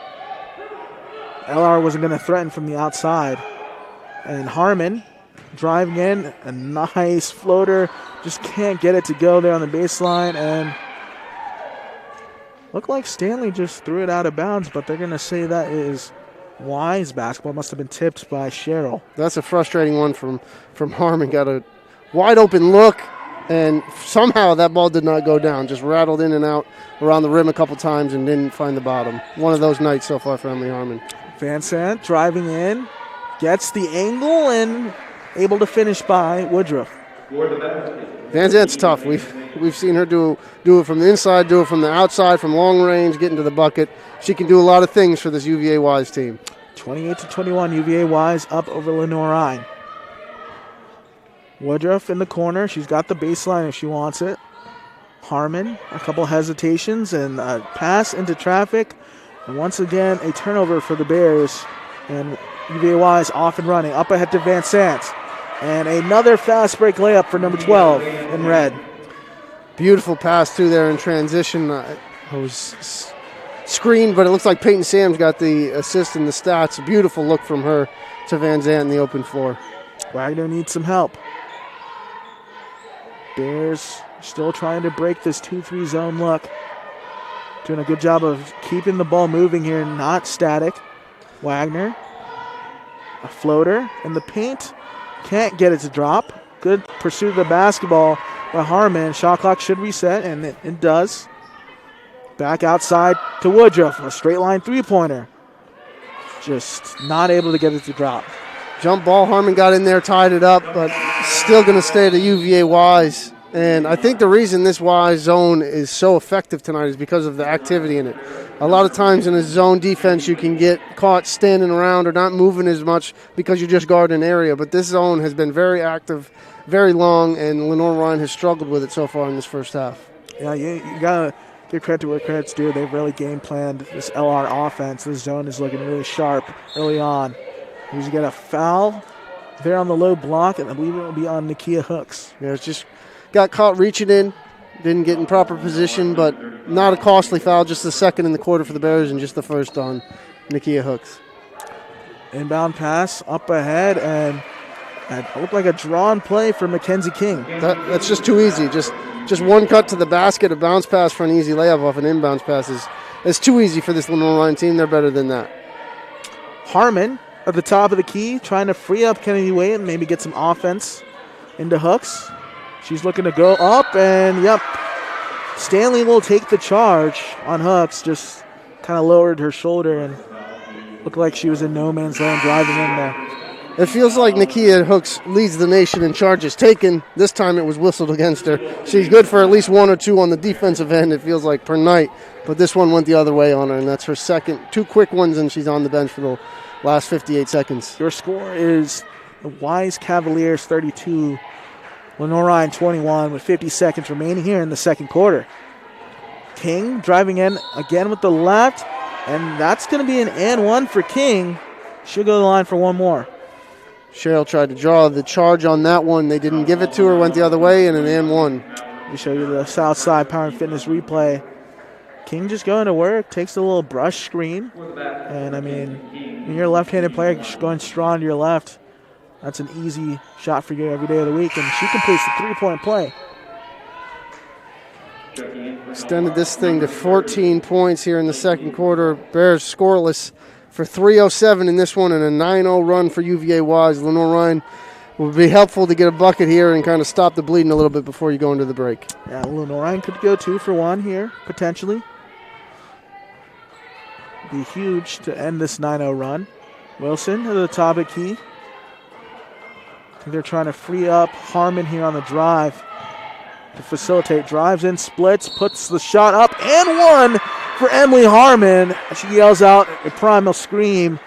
LR wasn't going to threaten from the outside. And Harmon driving in, a nice floater. Just can't get it to go there on the baseline. And looked like Stanley just threw it out of bounds, but they're going to say that is Wise basketball. Must have been tipped by Cheryl. That's a frustrating one from Harmon. Got a wide open look, and somehow that ball did not go down. Just rattled in and out around the rim a couple times and didn't find the bottom. One of those nights so far for Emily Harmon. Van Sant driving in, gets the angle and able to finish by Woodruff. Van Zant's tough. We've seen her do it from the inside, do it from the outside, from long range, get into the bucket. She can do a lot of things for this UVA-Wise team. 28-21, UVA-Wise up over Lenoir-Rhyne. Woodruff in the corner. She's got the baseline if she wants it. Harmon, a couple hesitations and a pass into traffic. And once again, a turnover for the Bears. And UVA-Wise off and running. Up ahead to Van Sant. And another fast break layup for number 12 in red. Beautiful pass too there in transition. It was screened, but it looks like Peyton Sam's got the assist in the stats. A beautiful look from her to Van Sant in the open floor. Wagner needs some help. Bears still trying to break this 2-3 zone look. Doing a good job of keeping the ball moving here, not static. Wagner, a floater in the paint. Can't get it to drop. Good pursuit of the basketball by Harmon. Shot clock should reset, and it does. Back outside to Woodruff. A straight line three-pointer. Just not able to get it to drop. Jump ball. Harmon got in there, tied it up, but still going to stay to UVA-Wise. And I think the reason this Wise zone is so effective tonight is because of the activity in it. A lot of times in a zone defense, you can get caught standing around or not moving as much because you just guard an area. But this zone has been very active, very long, and Lenoir-Rhyne has struggled with it so far in this first half. Yeah, you got to give credit to where credit's due. They've really game planned this LR offense. This zone is looking really sharp early on. You get a foul there on the low block, and I believe it will be on Nakia Hooks. Yeah, it's just got caught reaching in, didn't get in proper position, but not a costly foul, just the second in the quarter for the Bears and just the first on Nakia Hooks. Inbound pass up ahead, and That looked like a drawn play for Mackenzie King. That's just too easy. Just one cut to the basket, a bounce pass for an easy layup off an inbounds pass is too easy for this Lenoir-Rhyne team. They're better than that. Harmon at the top of the key, trying to free up Kennedy Wade and maybe get some offense into Hooks. She's looking to go up, and yep, Stanley will take the charge on Hooks. Just kind of lowered her shoulder and looked like she was in no man's land driving in there. It feels like Nakia Hooks leads the nation in charges taken. This time it was whistled against her. She's good for at least 1 or 2 on the defensive end, it feels like, per night. But this one went the other way on her, and that's her second. 2 quick ones, and she's on the bench for the last 58 seconds. Your score is the Wise Cavaliers 32, Lenoir-Rhyne 21, with 50 seconds remaining here in the second quarter. King driving in again with the left, and that's going to be an and one for King. She'll go to the line for one more. Cheryl tried to draw the charge on that one. They didn't give it to her, went the other way, and an and one. We show you the Southside Power and Fitness replay. King just going to work, takes a little brush screen. And, I mean, when you're a left-handed player going strong to your left, that's an easy shot for you every day of the week. And she completes the three-point play. Extended this thing to 14 points here in the second quarter. Bears scoreless for 3:07 in this one, and a 9-0 run for UVA-Wise. Lenoir-Rhyne will be helpful to get a bucket here and kind of stop the bleeding a little bit before you go into the break. Yeah, Lenoir-Rhyne could go 2 for 1 here, potentially. Be huge to end this 9-0 run. Wilson at the top of key. I think they're trying to free up Harmon here on the drive to facilitate. Drives in, splits, puts the shot up, and one for Emily Harmon. She yells out a primal scream.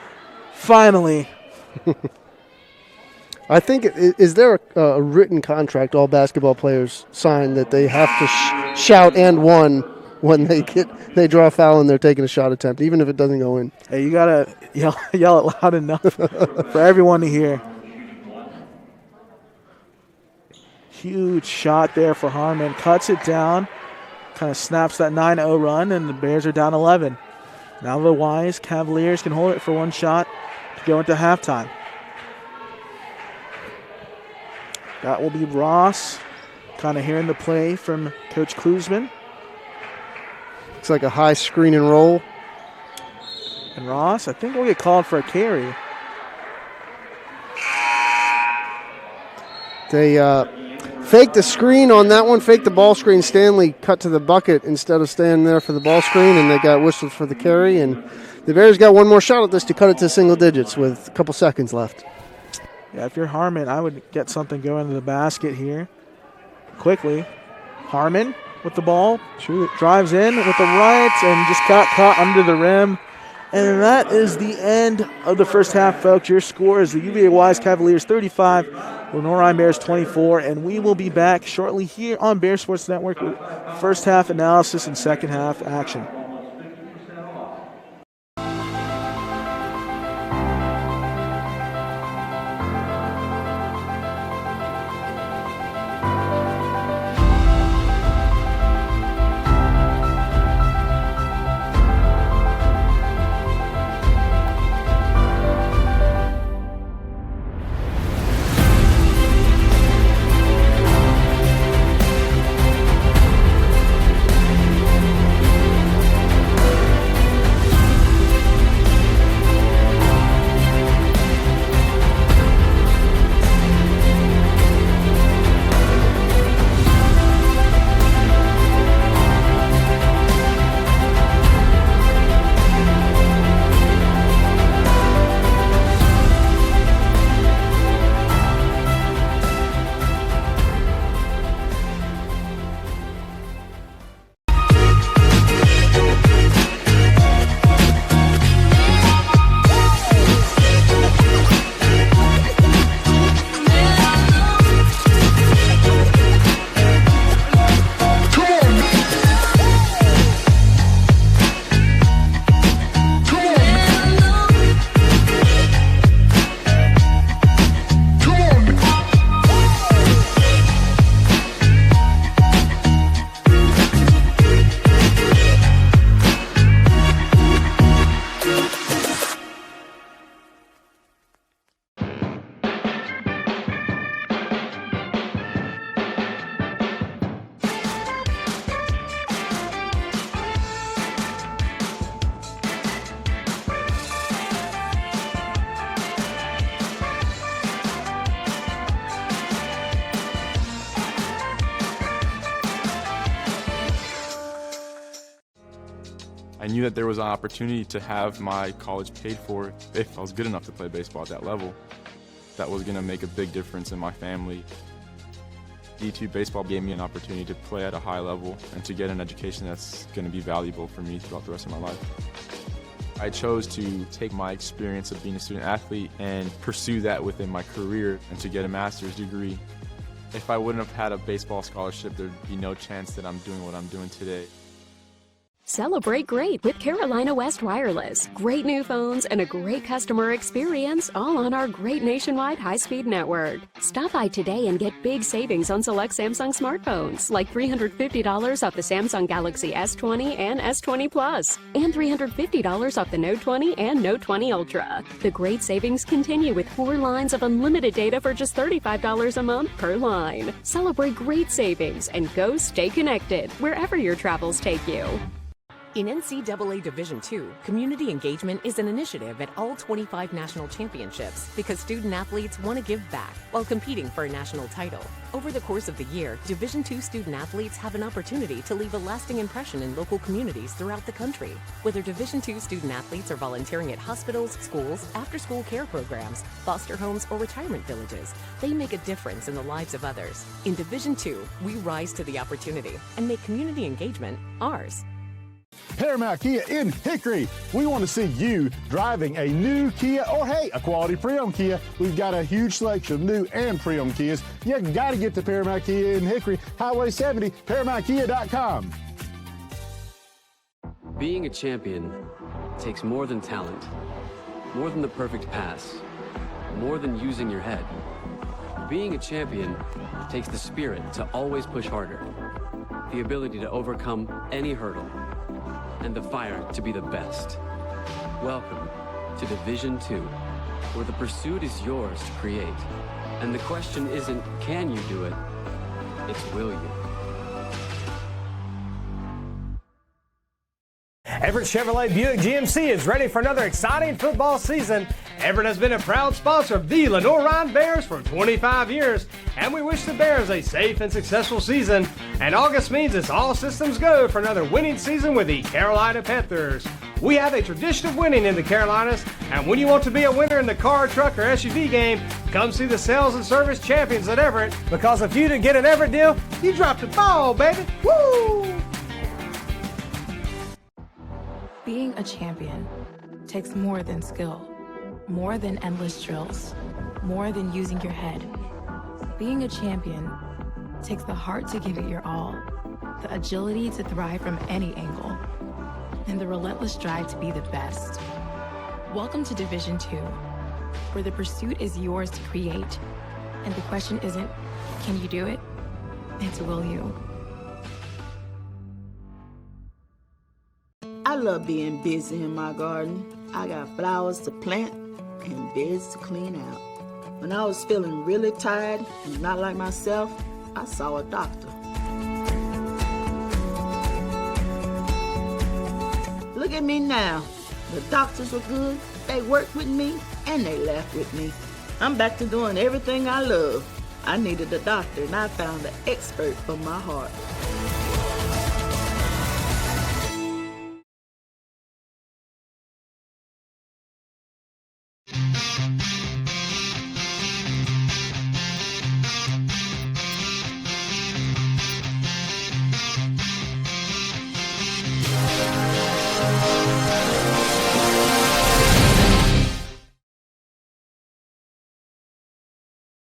Finally. I think, is there a written contract all basketball players sign that they have to shout and one when they draw a foul and they're taking a shot attempt, even if it doesn't go in? Hey, you got to yell it loud enough for everyone to hear. Huge shot there for Harmon. Cuts it down. Kind of snaps that 9-0 run, and the Bears are down 11. Now the Wise Cavaliers can hold it for one shot to go into halftime. That will be Ross. Kind of hearing the play from Coach Klusman. Looks like a high screen and roll. And Ross, I think, will get called for a carry. They faked the screen on that one, faked the ball screen. Stanley cut to the bucket instead of staying there for the ball screen, and they got whistled for the carry. And the Bears got one more shot at this to cut it to single digits with a couple seconds left. Yeah, if you're Harmon, I would get something going to the basket here quickly. Harmon with the ball, drives in with the right, and just got caught under the rim. And that is the end of the first half, folks. Your score is the UVA-Wise Cavaliers 35, Lenoir-Rhyne Bears 24, and we will be back shortly here on Bear Sports Network with first half analysis and second half action. I knew that there was an opportunity to have my college paid for if I was good enough to play baseball at that level. That was going to make a big difference in my family. D2 baseball gave me an opportunity to play at a high level and to get an education that's going to be valuable for me throughout the rest of my life. I chose to take my experience of being a student athlete and pursue that within my career and to get a master's degree. If I wouldn't have had a baseball scholarship, there'd be no chance that I'm doing what I'm doing today. Celebrate great with Carolina West Wireless. Great new phones and a great customer experience, all on our great nationwide high-speed network. Stop by today and get big savings on select Samsung smartphones, like $350 off the Samsung Galaxy S20 and S20 Plus, and $350 off the Note 20 and Note 20 Ultra. The great savings continue with 4 lines of unlimited data for just $35 a month per line. Celebrate great savings and go stay connected wherever your travels take you. In NCAA Division II, community engagement is an initiative at all 25 national championships because student athletes want to give back while competing for a national title. Over the course of the year, Division II student athletes have an opportunity to leave a lasting impression in local communities throughout the country. Whether Division II student athletes are volunteering at hospitals, schools, after-school care programs, foster homes, or retirement villages, they make a difference in the lives of others. In Division II, we rise to the opportunity and make community engagement ours. Paramount Kia in Hickory. We want to see you driving a new Kia or, hey, a quality pre-owned Kia. We've got a huge selection of new and pre-owned Kias. You got to get to Paramount Kia in Hickory, Highway 70, ParamountKia.com. Being a champion takes more than talent, more than the perfect pass, more than using your head. Being a champion takes the spirit to always push harder, the ability to overcome any hurdle, and the fire to be the best. Welcome to Division II, where the pursuit is yours to create. And the question isn't, can you do it? It's, will you? Everett Chevrolet Buick GMC is ready for another exciting football season. Everett has been a proud sponsor of the Lenoir-Rhyne Bears for 25 years, and we wish the Bears a safe and successful season. And August means it's all systems go for another winning season with the Carolina Panthers. We have a tradition of winning in the Carolinas, and when you want to be a winner in the car, truck, or SUV game, come see the sales and service champions at Everett, because if you didn't get an Everett deal, you dropped the ball, baby. Woo! Being a champion takes more than skill, more than endless drills, more than using your head. Being a champion takes the heart to give it your all, the agility to thrive from any angle, and the relentless drive to be the best. Welcome to Division II, where the pursuit is yours to create, and the question isn't, can you do it? It's, will you? I love being busy in my garden. I got flowers to plant and beds to clean out. When I was feeling really tired and not like myself, I saw a doctor. Look at me now. The doctors were good, they worked with me, and they laughed with me. I'm back to doing everything I love. I needed a doctor, and I found the expert for my heart.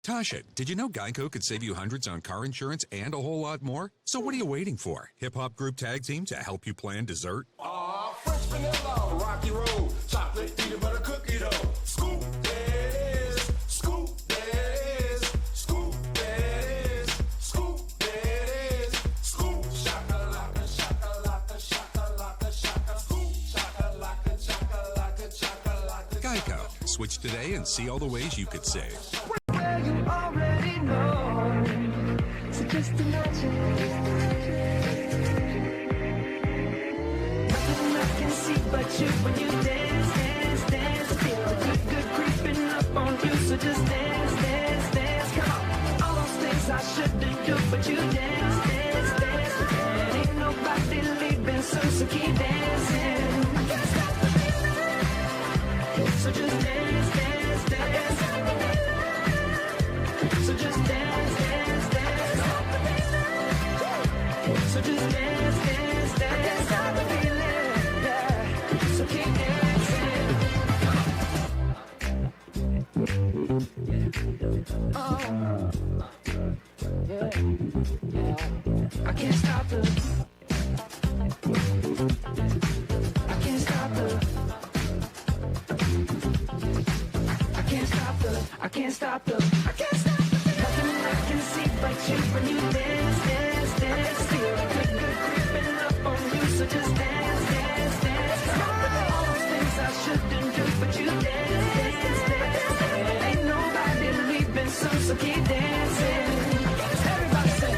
Tasha, did you know Geico could save you hundreds on car insurance and a whole lot more? So what are you waiting for? Hip-hop group tag team to help you plan dessert? Fresh vanilla, rocky road, chocolate, peanut butter cookie dough. Scoop that is, scoop that is, scoop that is, scoop that is, scoop shakalaka, shakalaka, shakalaka, shaka, scoop shakalaka, shakalaka, shakalaka. Geico. Switch today and see all the ways you could save. You already know, so just imagine. Nothing I can see but you when you dance, dance, dance. Feel the good creeping up on you, so just dance, dance, dance. Come on, all those things I shouldn't do, but you dance, dance, dance. And ain't nobody leaving soon, so keep dancing. can't stop the. I can't stop the. I can't stop the. I can't stop the. I can't stop the. Nothing I can see but you when you dance, dance, dance. Feel the good creeping up on you, so just dance, dance, dance. All those things I shouldn't do, but you dance, dance, dance. Ain't nobody leaving soon, so keep dancing. Everybody say.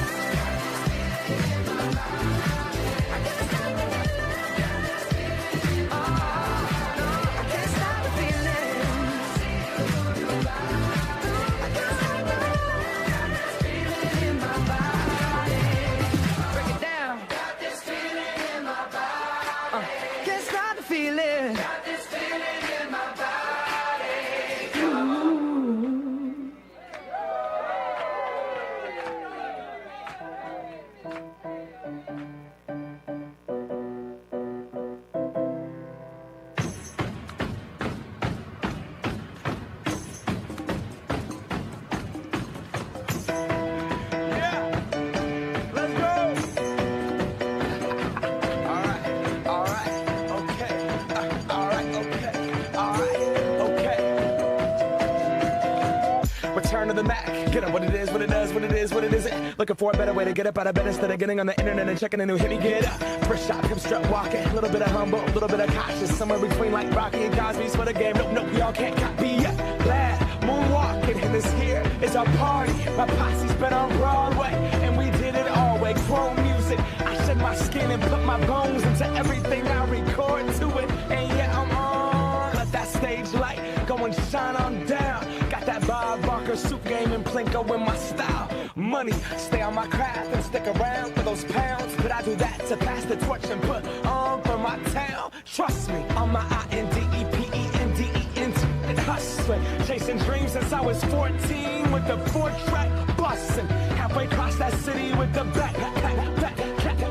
Return to the Mac. Get up what it is, what it does, what it is, what it isn't. Looking for a better way to get up out of bed instead of getting on the internet and checking a new hit. Me get up. First shot, hip strut walking. A little bit of humble, a little bit of cautious. Somewhere between like Rocky and Cosby's for the game. Nope, nope, y'all can't copy yet. Glad moonwalking, and this here is our party. My posse's been on Broadway, and we did it all way. Chrome music. I shed my skin and put my bones into everything I record to it. And yeah, I'm on. Let that stage light go and shine on down. Got that Bob Barker soup game and Plinko in my style. Money, stay on my craft and stick around for those pounds. But I do that to pass the torch and put on for my town. Trust me, on my INDEPENDENT and hustling. Chasing dreams since I was 14 with the 4-track bustin'. Halfway across that city with the back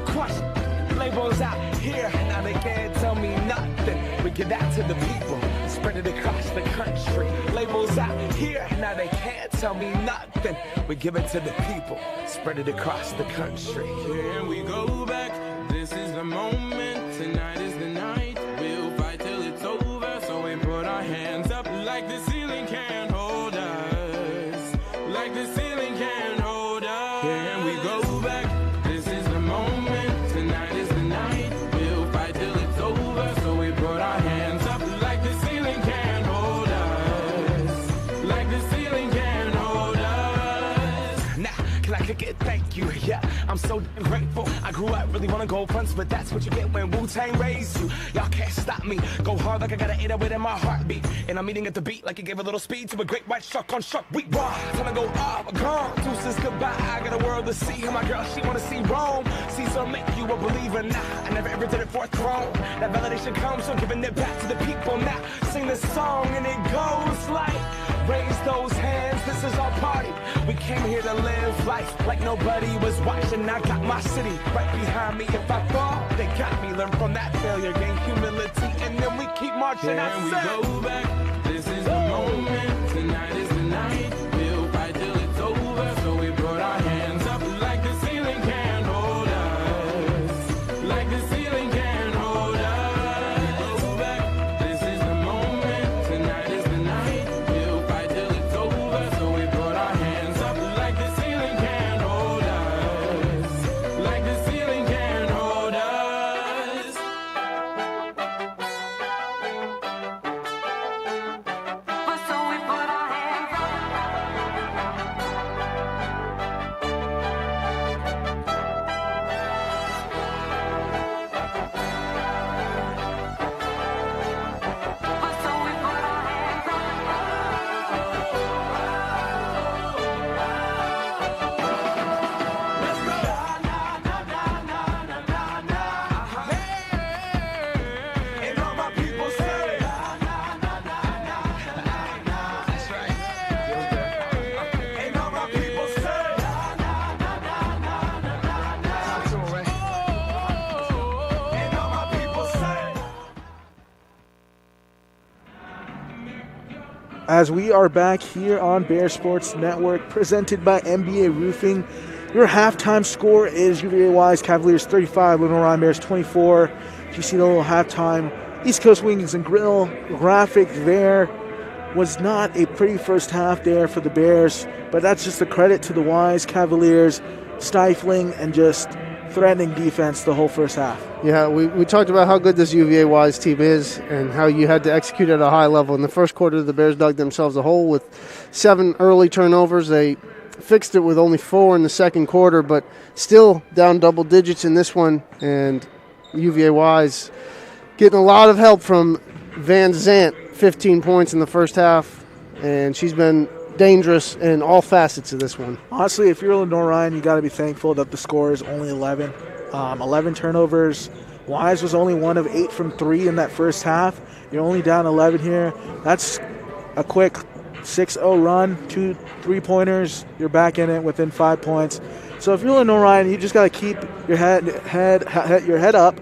crush. Labels out here, now they can't tell me nothing. We give that to the people, spread it across the country. Labels out here, now they can't tell me nothing. We give it to the people, spread it across the country. Here we go back, this is the moment, tonight is the night. We'll fight till it's over, so we put our hands up like the ceiling can't hold us. Like the ceiling can't hold us. Here we go back, this is the moment, tonight is the night. We'll fight till it's over, so we put our hands up like the ceiling can't hold us. Like the ceiling can't hold us. Now, can I kick it? Thank you, yeah. I'm so grateful. I grew up really wanna go fronts, but that's what you get when Wu-Tang raised you. Y'all can't stop me. Go hard like I got an 808 in my heartbeat. And I'm eating at the beat like it gave a little speed to a great white shark on shark. We raw. Time to go off, gone. Deuces goodbye. I got a world to see. And my girl, she wanna see Rome. Caesar make you a believer. Nah, I never ever did it for a throne. That validation comes, so giving it back to the people. Now, sing this song and it goes like, raise those hands, this is our party. We came here to live life like nobody was watching. I got my city right behind me. If I fall, they got me. Learn from that failure, gain humility, and then we keep marching. Here we go back, this is the moment, tonight is the night. We'll fight till it's over, so we put our hands up like the ceiling can't hold us. Like the ceiling can't hold us. Go back, this is the moment, tonight is the night. We'll fight till it's over, so we put our hands up like the ceiling can't hold us. Like the ceiling can't hold us. As we are back here on Bear Sports Network, presented by NBA Roofing. Your halftime score is UVA-Wise Cavaliers 35, Lenoir-Rhyne Bears 24. You see the little halftime East Coast Wings and Grill graphic there. Was not a pretty first half there for the Bears, but that's just a credit to the Wise Cavaliers stifling and just threatening defense the whole first half. Yeah, we talked about how good this UVA-Wise team is and how you had to execute at a high level. In the first quarter, the Bears dug themselves a hole with 7 early turnovers. They fixed it with only 4 in the second quarter, but still down double digits in this one. And UVA-Wise getting a lot of help from Van Zant, 15 points in the first half, and she's been dangerous in all facets of this one. Honestly, if you're Lenoir-Rhyne, you got to be thankful that the score is only 11. 11 turnovers. Wise was only 1 of 8 from 3 in that first half. You're only down 11 here. That's a quick 6-0 run, 2 3-pointers. You're back in it within 5 points. So if you're Lenoir-Rhyne, you just got to keep your head up,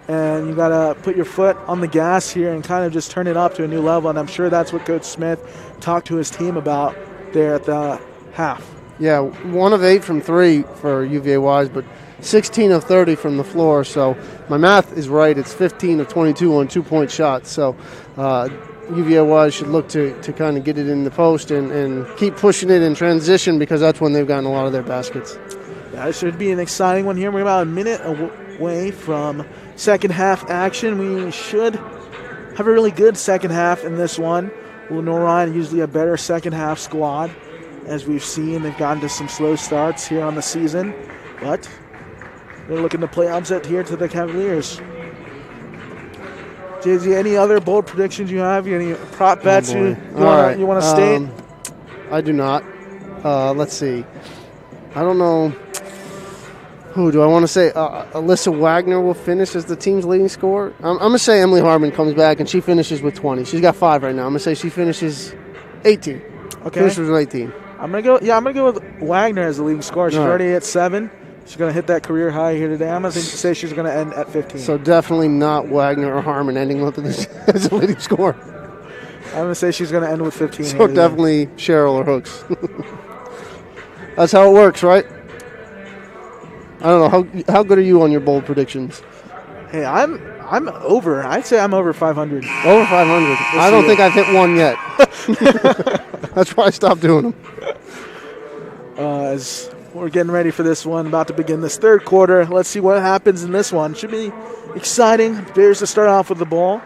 and you got to put your foot on the gas here and kind of just turn it up to a new level. And I'm sure that's what Coach Smith talked to his team about there at the half. Yeah, 1 of 8 from 3 for UVA-Wise, but 16 of 30 from the floor. So my math is right. It's 15 of 22 on 2-point shots. So UVA-Wise should look to kind of get it in the post and keep pushing it in transition, because that's when they've gotten a lot of their baskets. Yeah, it should be an exciting one here. We're about a minute away from second half action. We should have a really good second half in this one. Lenoir-Rhyne usually a better second half squad. As we've seen, they've gotten to some slow starts here on the season, but they're looking to play upset here to the Cavaliers. JZ, any other bold predictions you have? Any prop bets you want to state? I do not. Let's see. I don't know. Who do I want to say? Alyssa Wagner will finish as the team's leading scorer. I'm going to say Emily Harmon comes back and she finishes with 20. She's got 5 right now. I'm going to say she finishes 18. Okay. Finishes with 18. I'm going to go with Wagner as the leading scorer. She's already at 7. She's going to hit that career high here today. I'm going to say she's going to end at 15. So definitely not Wagner or Harmon ending with this as the leading scorer. I'm going to say she's going to end with 15. So definitely Cheryl or Hooks. That's how it works, right? I don't know. How good are you on your bold predictions? Hey, I'm over. I'd say I'm over 500. Over 500. I don't think I've hit one yet. That's why I stopped doing them. As we're getting ready for this one, about to begin this third quarter. Let's see what happens in this one. Should be exciting. Bears to start off with the ball.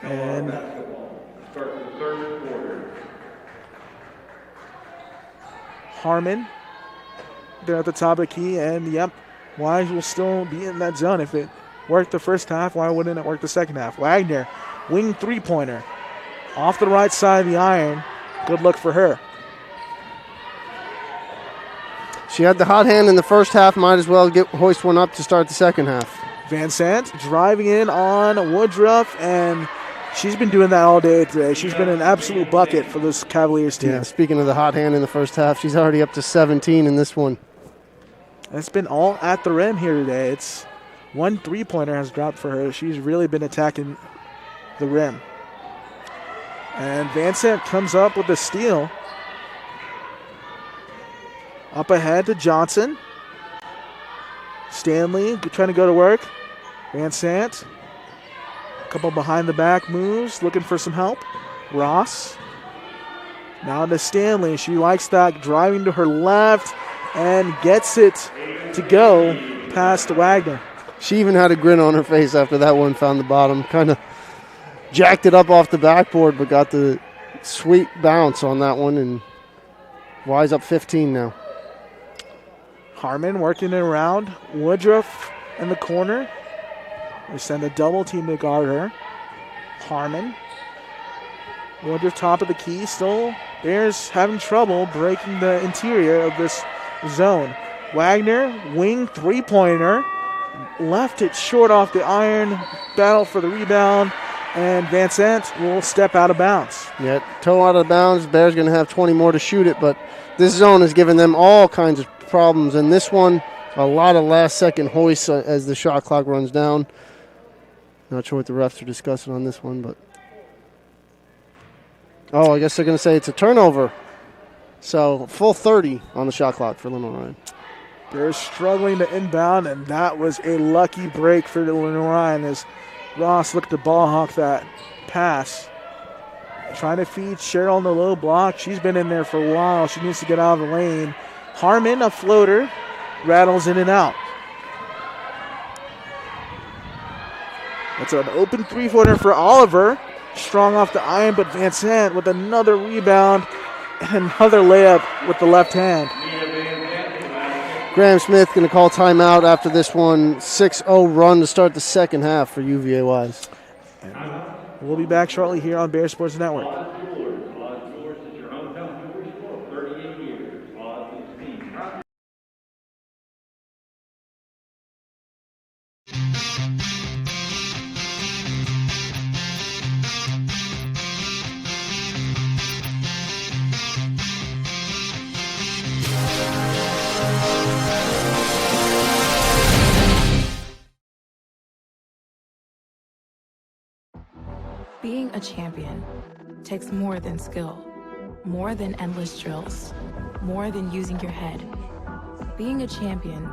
And start the third quarter. Harmon, they're at the top of the key, and yep, Wise will still be in that zone. If it worked the first half, why wouldn't it work the second half? Wagner, wing 3-pointer, off the right side of the iron. Good look for her. She had the hot hand in the first half. Might as well hoist one up to start the second half. Van Sant driving in on Woodruff, and she's been doing that all day today. She's been an absolute bucket for this Cavaliers team. Yeah, speaking of the hot hand in the first half, she's already up to 17 in this one. It's been all at the rim here today. It's 1 3-pointer has dropped for her. She's really been attacking the rim. And Van Sant comes up with a steal. Up ahead to Johnson. Stanley trying to go to work. Van Sant. A couple behind the back moves, looking for some help. Ross. Now to Stanley. She likes that, driving to her left and gets it to go past Wagner. She even had a grin on her face after that one found the bottom. Kind of jacked it up off the backboard, but got the sweet bounce on that one, and Wise up 15 now. Harmon working it around. Woodruff in the corner. They send a double team to guard her. Harmon. Woodruff top of the key. Still, Bears having trouble breaking the interior of this zone. Wagner, wing 3-pointer. Left it short off the iron. Battle for the rebound. And Van Sant will step out of bounds. Yeah, toe out of bounds. Bears going to have 20 more to shoot it, but this zone has given them all kinds of problems. And this one, a lot of last-second hoists as the shot clock runs down. Not sure what the refs are discussing on this one, but... Oh, I guess they're going to say it's a turnover. So full 30 on the shot clock for Lenoir-Rhyne. They're struggling to inbound, and that was a lucky break for the Lenoir-Rhyne as Ross looked to ball hawk that pass. Trying to feed Cheryl on the low block. She's been in there for a while. She needs to get out of the lane. Harmon, a floater, rattles in and out. That's an open three-footer for Oliver. Strong off the iron, but Van Sant with another rebound and another layup with the left hand. Graham Smith going to call timeout after this one. 6-0 run to start the second half for UVA-Wise. We'll be back shortly here on Bear Sports Network. Being a champion takes more than skill, more than endless drills, more than using your head. Being a champion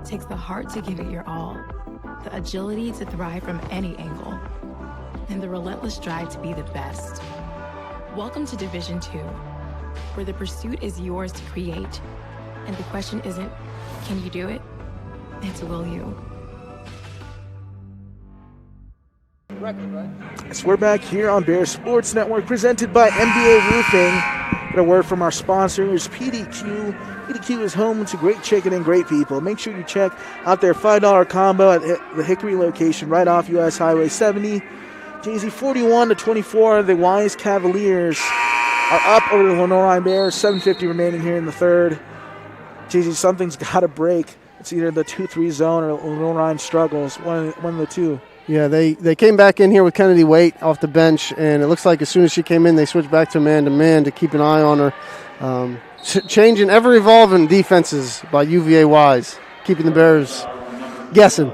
takes the heart to give it your all, the agility to thrive from any angle, and the relentless drive to be the best. Welcome to Division II, where the pursuit is yours to create, and the question isn't, can you do it? It's will you? Yes, we're back here on Bear Sports Network, presented by MBA Roofing. Get a word from our sponsors, PDQ. PDQ is home to great chicken and great people. Make sure you check out their $5 combo at the Hickory location right off U.S. Highway 70. Jay-Z 41-24. The Wise Cavaliers are up over the Lenoir-Rhyne Bears. 7:50 remaining here in the third. Jay-Z, something's got to break. It's either the 2-3 zone or Lenoir-Rhyne struggles. One of the two. Yeah, they came back in here with Kennedy Waite off the bench, and it looks like as soon as she came in, they switched back to man-to-man to keep an eye on her. Changing, ever-evolving defenses by UVA-Wise, keeping the Bears guessing.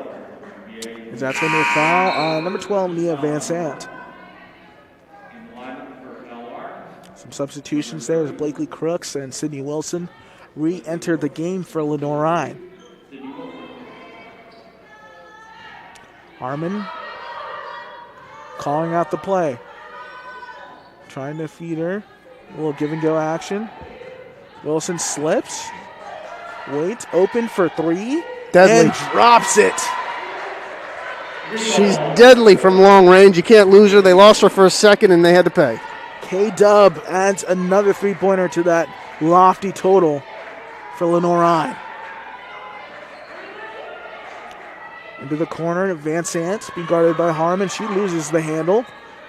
That's going to be a foul on number 12, Nia Van Sant. Some substitutions there as Blakely Crooks and Sydney Wilson re-enter the game for Lenoir-Rhyne. Harmon calling out the play. Trying to feed her. A little give and go action. Wilson slips. Waits open for three. Deadly. And drops it. She's deadly from long range. You can't lose her. They lost her for a second and they had to pay. K-Dub adds another three-pointer to that lofty total for Lenoir-Rhyne. Into the corner, Van Sant being guarded by Harmon. She loses the handle.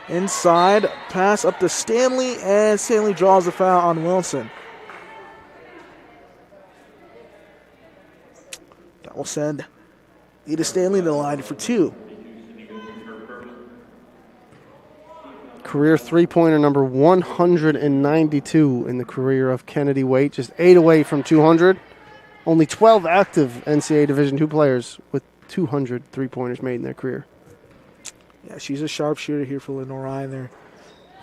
Inside, pass up to Stanley, and Stanley draws the foul on Wilson. That will send Ada Stanley to the line for two. Career three-pointer number 192 in the career of Kennedy Waite. Just 8 away from 200. Only 12 active NCAA Division II players with 200 three-pointers made in their career. Yeah, she's a sharpshooter here for Lenoir-Rhyne. They're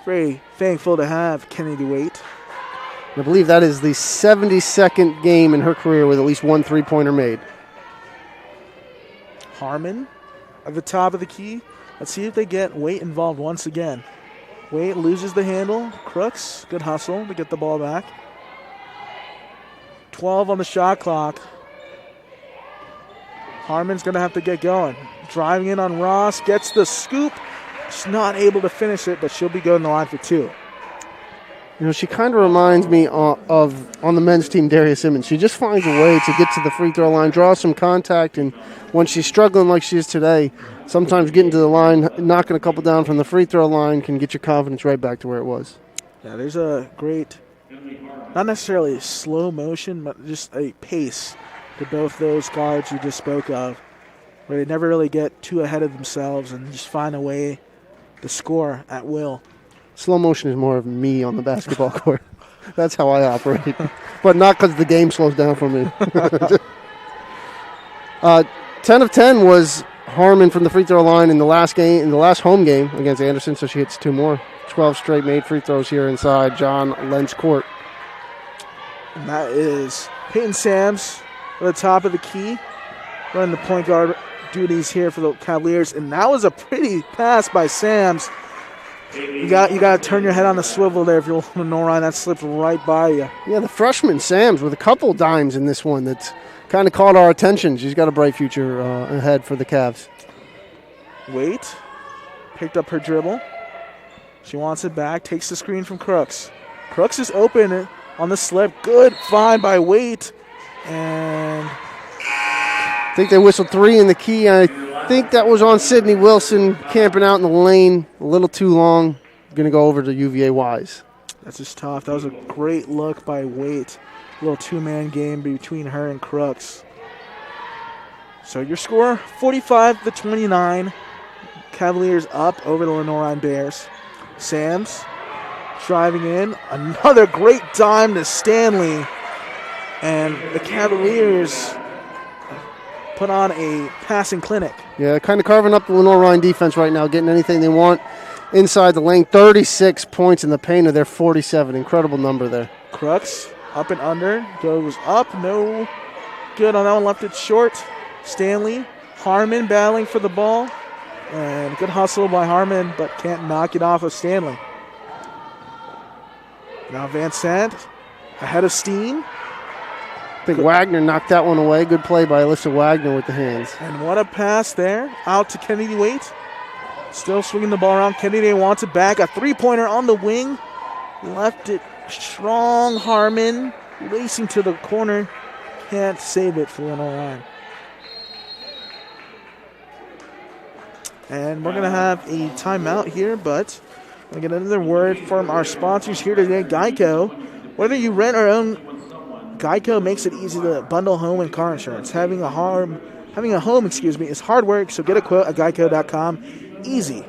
very thankful to have Kennedy Waite. I believe that is the 72nd game in her career with at least one three-pointer made. Harmon at the top of the key. Let's see if they get Waite involved once again. Waite loses the handle. Crooks, good hustle to get the ball back. 12 on the shot clock. Harmon's going to have to get going. Driving in on Ross, gets the scoop. She's not able to finish it, but she'll be going to the line for two. You know, she kind of reminds me of on the men's team, Darius Simmons. She just finds a way to get to the free throw line, draw some contact, and when she's struggling like she is today, sometimes getting to the line, knocking a couple down from the free throw line can get your confidence right back to where it was. Yeah, there's a great, not necessarily slow motion, but just a pace to both those guards you just spoke of, where they never really get too ahead of themselves and just find a way to score at will. Slow motion is more of me on the basketball court. That's how I operate. But not because the game slows down for me. 10 of 10 was Harmon from the free throw line in the last home game against Anderson, so she hits two more. 12 straight made free throws here inside John Lentz court. And that is Peyton Sams at the top of the key, running the point guard duties here for the Cavaliers. And that was a pretty pass by Sams. You got to turn your head on the swivel there if you're Lenoir-Rhyne. That slipped right by you. Yeah, the freshman Sams with a couple dimes in this one that's kind of caught our attention. She's got a bright future ahead for the Cavs. Wait. Picked up her dribble. She wants it back. Takes the screen from Crooks. Crooks is open on the slip. Good find by Waite. And I think they whistled 3 in the key. I think that was on Sydney Wilson camping out in the lane a little too long. Going to go over to UVA-Wise. That's just tough. That was a great look by Waite. A little two-man game between her and Crooks. So your score, 45-29. Cavaliers up over the Lenoir-Rhyne Bears. Sams driving in. Another great dime to Stanley. And the Cavaliers put on a passing clinic. Yeah, kind of carving up the Lenoir-Rhyne defense right now, getting anything they want inside the lane. 36 points in the paint of their 47. Incredible number there. Crooks up and under. Goes up. No good on that one. Left it short. Stanley. Harmon battling for the ball. And good hustle by Harmon, but can't knock it off of Stanley. Now Van Sant ahead of steam. I think Wagner knocked that one away. Good play by Alyssa Wagner with the hands. And what a pass there. Out to Kennedy Waite. Still swinging the ball around. Kennedy wants it back. A three-pointer on the wing. Left it strong. Harmon racing to the corner. Can't save it for Lenoir-Rhyne. And we're going to have a timeout here, but I'm going to get another word from our sponsors here today, Geico. Whether you rent or own, Geico makes it easy to bundle home and car insurance. Having a home, is hard work, so get a quote at geico.com. Easy.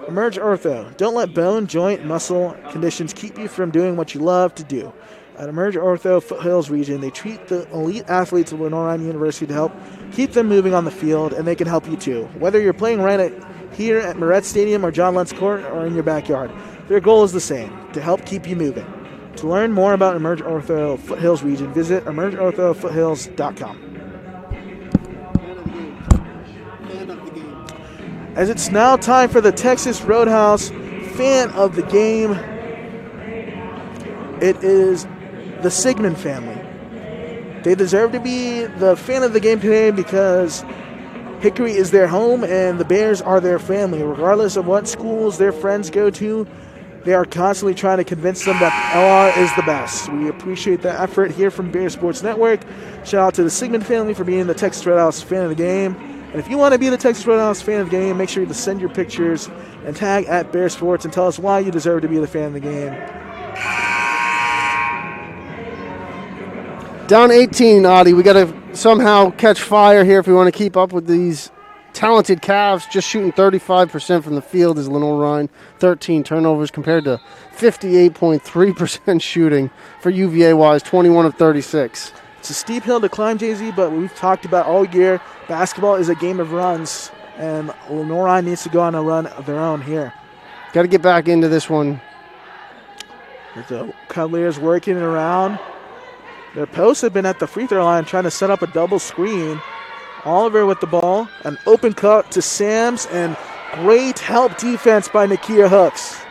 Emerge Ortho. Don't let bone, joint, muscle conditions keep you from doing what you love to do. At Emerge Ortho Foothills region, they treat the elite athletes of Lenoir-Rhyne University to help keep them moving on the field, and they can help you too. Whether you're playing here at Moretz Stadium or John Lentz Court or in your backyard, their goal is the same, to help keep you moving. To learn more about Emerge Ortho Foothills region, visit emergeorthofoothills.com. As it's now time for the Texas Roadhouse fan of the game. It is the Sigmund family. They deserve to be the fan of the game today because Hickory is their home and the Bears are their family. Regardless of what schools their friends go to, they are constantly trying to convince them that LR is the best. We appreciate the effort here from Bear Sports Network. Shout out to the Sigmund family for being the Texas Roadhouse fan of the game. And if you want to be the Texas Roadhouse fan of the game, make sure to send your pictures and tag at Bear Sports and tell us why you deserve to be the fan of the game. Down 18, Audie. We got to somehow catch fire here if we want to keep up with these talented Cavs. Just shooting 35% from the field is Lenoir-Rhyne. 13 turnovers compared to 58.3% shooting for UVA-Wise, 21 of 36. It's a steep hill to climb, Jay-Z, but we've talked about all year, basketball is a game of runs, and Lenoir-Rhyne needs to go on a run of their own here. Got to get back into this one. The Cavaliers working around. Their posts have been at the free throw line trying to set up a double screen. Oliver with the ball. An open cut to Sams, and great help defense by Nakia Hooks.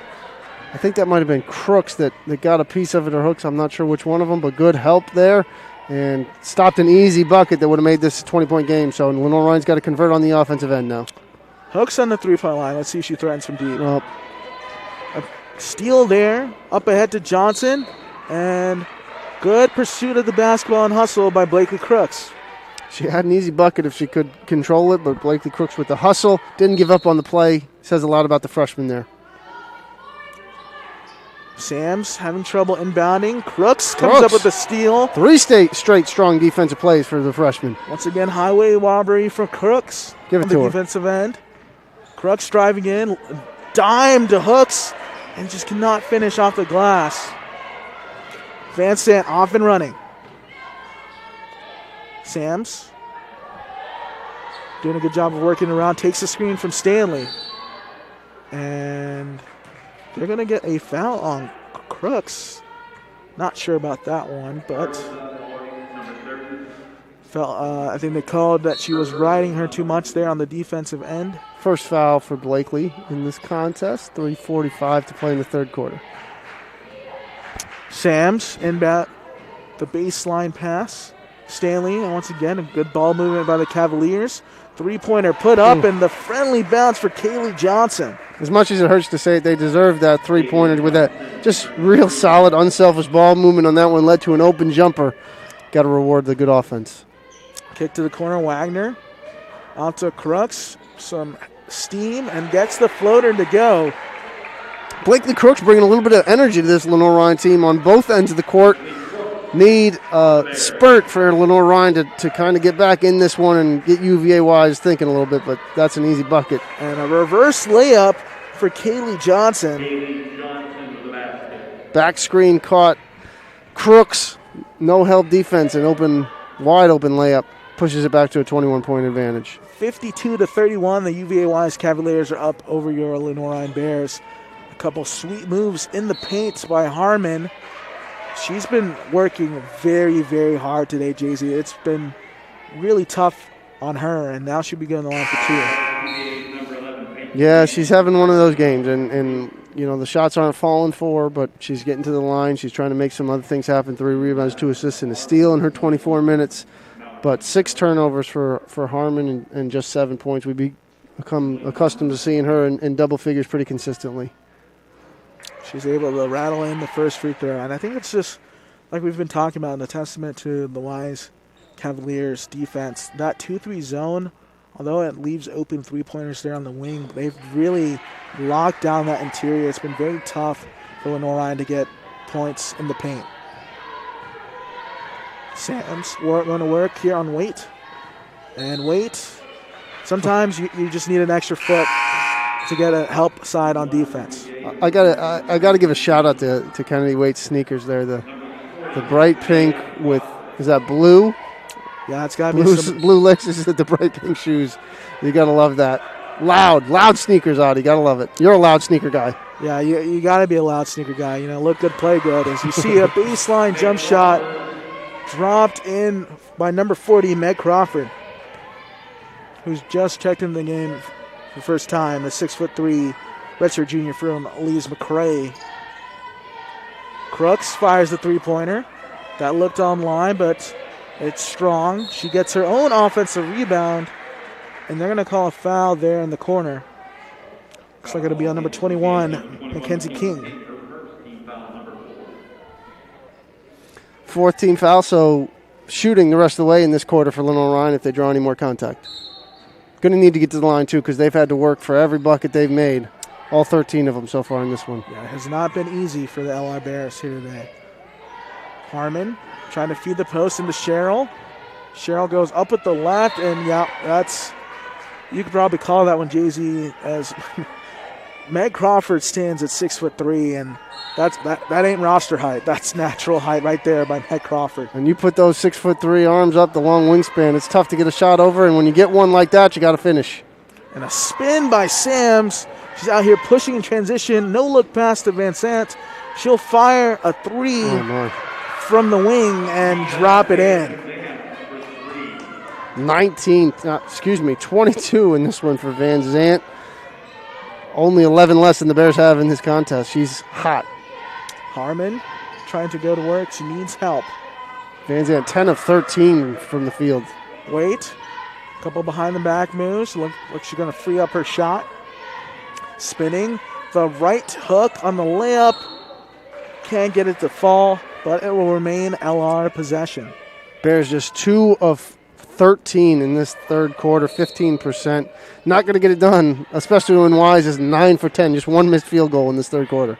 I think that might have been Crooks that got a piece of it, or Hooks. I'm not sure which one of them, but good help there. And stopped an easy bucket that would have made this a 20-point game. So Lenoir-Rhyne's got to convert on the offensive end now. Hooks on the three-point line. Let's see if she threatens from deep. A steal there. Up ahead to Johnson. And good pursuit of the basketball and hustle by Blakely Crooks. She had an easy bucket if she could control it, but Blakely Crooks with the hustle. Didn't give up on the play. Says a lot about the freshman there. Sams having trouble inbounding. Crooks comes up with the steal. 3 straight strong defensive plays for the freshman. Once again, highway robbery for Crooks. Give it on to the her. defensive end. Crooks driving in. Dime to Hooks. And just cannot finish off the glass. Van Sant off and running. Sams doing a good job of working around. Takes the screen from Stanley. And they're going to get a foul on Crooks. Not sure about that one, but I think they called that she was riding her too much there on the defensive end. First foul for Blakely in this contest. 3:45 to play in the third quarter. Sams inbound the baseline pass. Stanley, and once again, a good ball movement by the Cavaliers. Three-pointer put up, and the friendly bounce for Kaylee Johnson. As much as it hurts to say it, they deserved that three-pointer with that just real solid, unselfish ball movement on that one. Led to an open jumper. Got to reward the good offense. Kick to the corner, Wagner. Out to Crooks. Some steam, and gets the floater to go. Blakely Crooks bringing a little bit of energy to this Lenoir-Rhyne team on both ends of the court. Need a spurt for Lenoir-Rhyne to kind of get back in this one and get UVA-Wise thinking a little bit, but that's an easy bucket. And a reverse layup for Kaylee Johnson. Back screen caught. Crooks, no help defense, and wide open layup. Pushes it back to a 21-point advantage. 52-31, the UVA-Wise Cavaliers are up over your Lenoir-Rhyne Bears. A couple sweet moves in the paint by Harmon. She's been working very, very hard today, Jay-Z. It's been really tough on her, and now she'll be going to the line for two. Yeah, she's having one of those games, and you know, the shots aren't falling for her, but she's getting to the line. She's trying to make some other things happen. 3 rebounds, 2 assists, and a steal in her 24 minutes. But 6 turnovers for Harmon and just 7 points. We've become accustomed to seeing her in double figures pretty consistently. She's able to rattle in the first free throw. And I think it's just, like we've been talking about, a testament to the Wise Cavaliers defense. That 2-3 zone, although it leaves open three-pointers there on the wing, they've really locked down that interior. It's been very tough for Lenoir-Rhyne to get points in the paint. Sam's going to work here on Waite. And Waite, sometimes you just need an extra foot to get a help side on defense. I gotta give a shout out to Kennedy Waite's sneakers there. The bright pink with, is that blue? Yeah, it's got to be some blue laces at the bright pink shoes. You gotta love that. Loud sneakers, Audie. Gotta love it. You're a loud sneaker guy. Yeah, you gotta be a loud sneaker guy. You know, look good, play good. As you see a baseline jump shot dropped in by number 40, Meg Crawford, who's just checked into the game for the first time. The 6'3" redshirt junior from Lees McRae. Crooks fires the three-pointer. That looked online, but it's strong. She gets her own offensive rebound, and they're going to call a foul there in the corner. Looks like it'll be on number 21, Mackenzie King. 4th team foul, so shooting the rest of the way in this quarter for Lenoir-Rhyne if they draw any more contact. Going to need to get to the line, too, because they've had to work for every bucket they've made. All 13 of them so far in this one. Yeah, it has not been easy for the LR Bears here today. Harmon trying to feed the post into Cheryl. Cheryl goes up with the left, and yeah, you could probably call that one, Jay-Z, as Meg Crawford stands at 6'3", and that ain't roster height. That's natural height right there by Meg Crawford. And you put those 6'3" arms up, the long wingspan, it's tough to get a shot over, and when you get one like that, you got to finish. And a spin by Sams. She's out here pushing in transition. No look pass to Van Sant. She'll fire a three from the wing and drop it in. 22 in this one for Van Zant. Only 11 less than the Bears have in this contest. She's hot. Harmon trying to go to work. She needs help. Van Zant 10 of 13 from the field. Wait. A couple behind the back moves. Look she's going to free up her shot. Spinning. The right hook on the layup. Can't get it to fall, but it will remain LR possession. Bears just 2 of 13 in this third quarter, 15%. Not going to get it done, especially when Wise is 9 for 10. Just 1 missed field goal in this third quarter.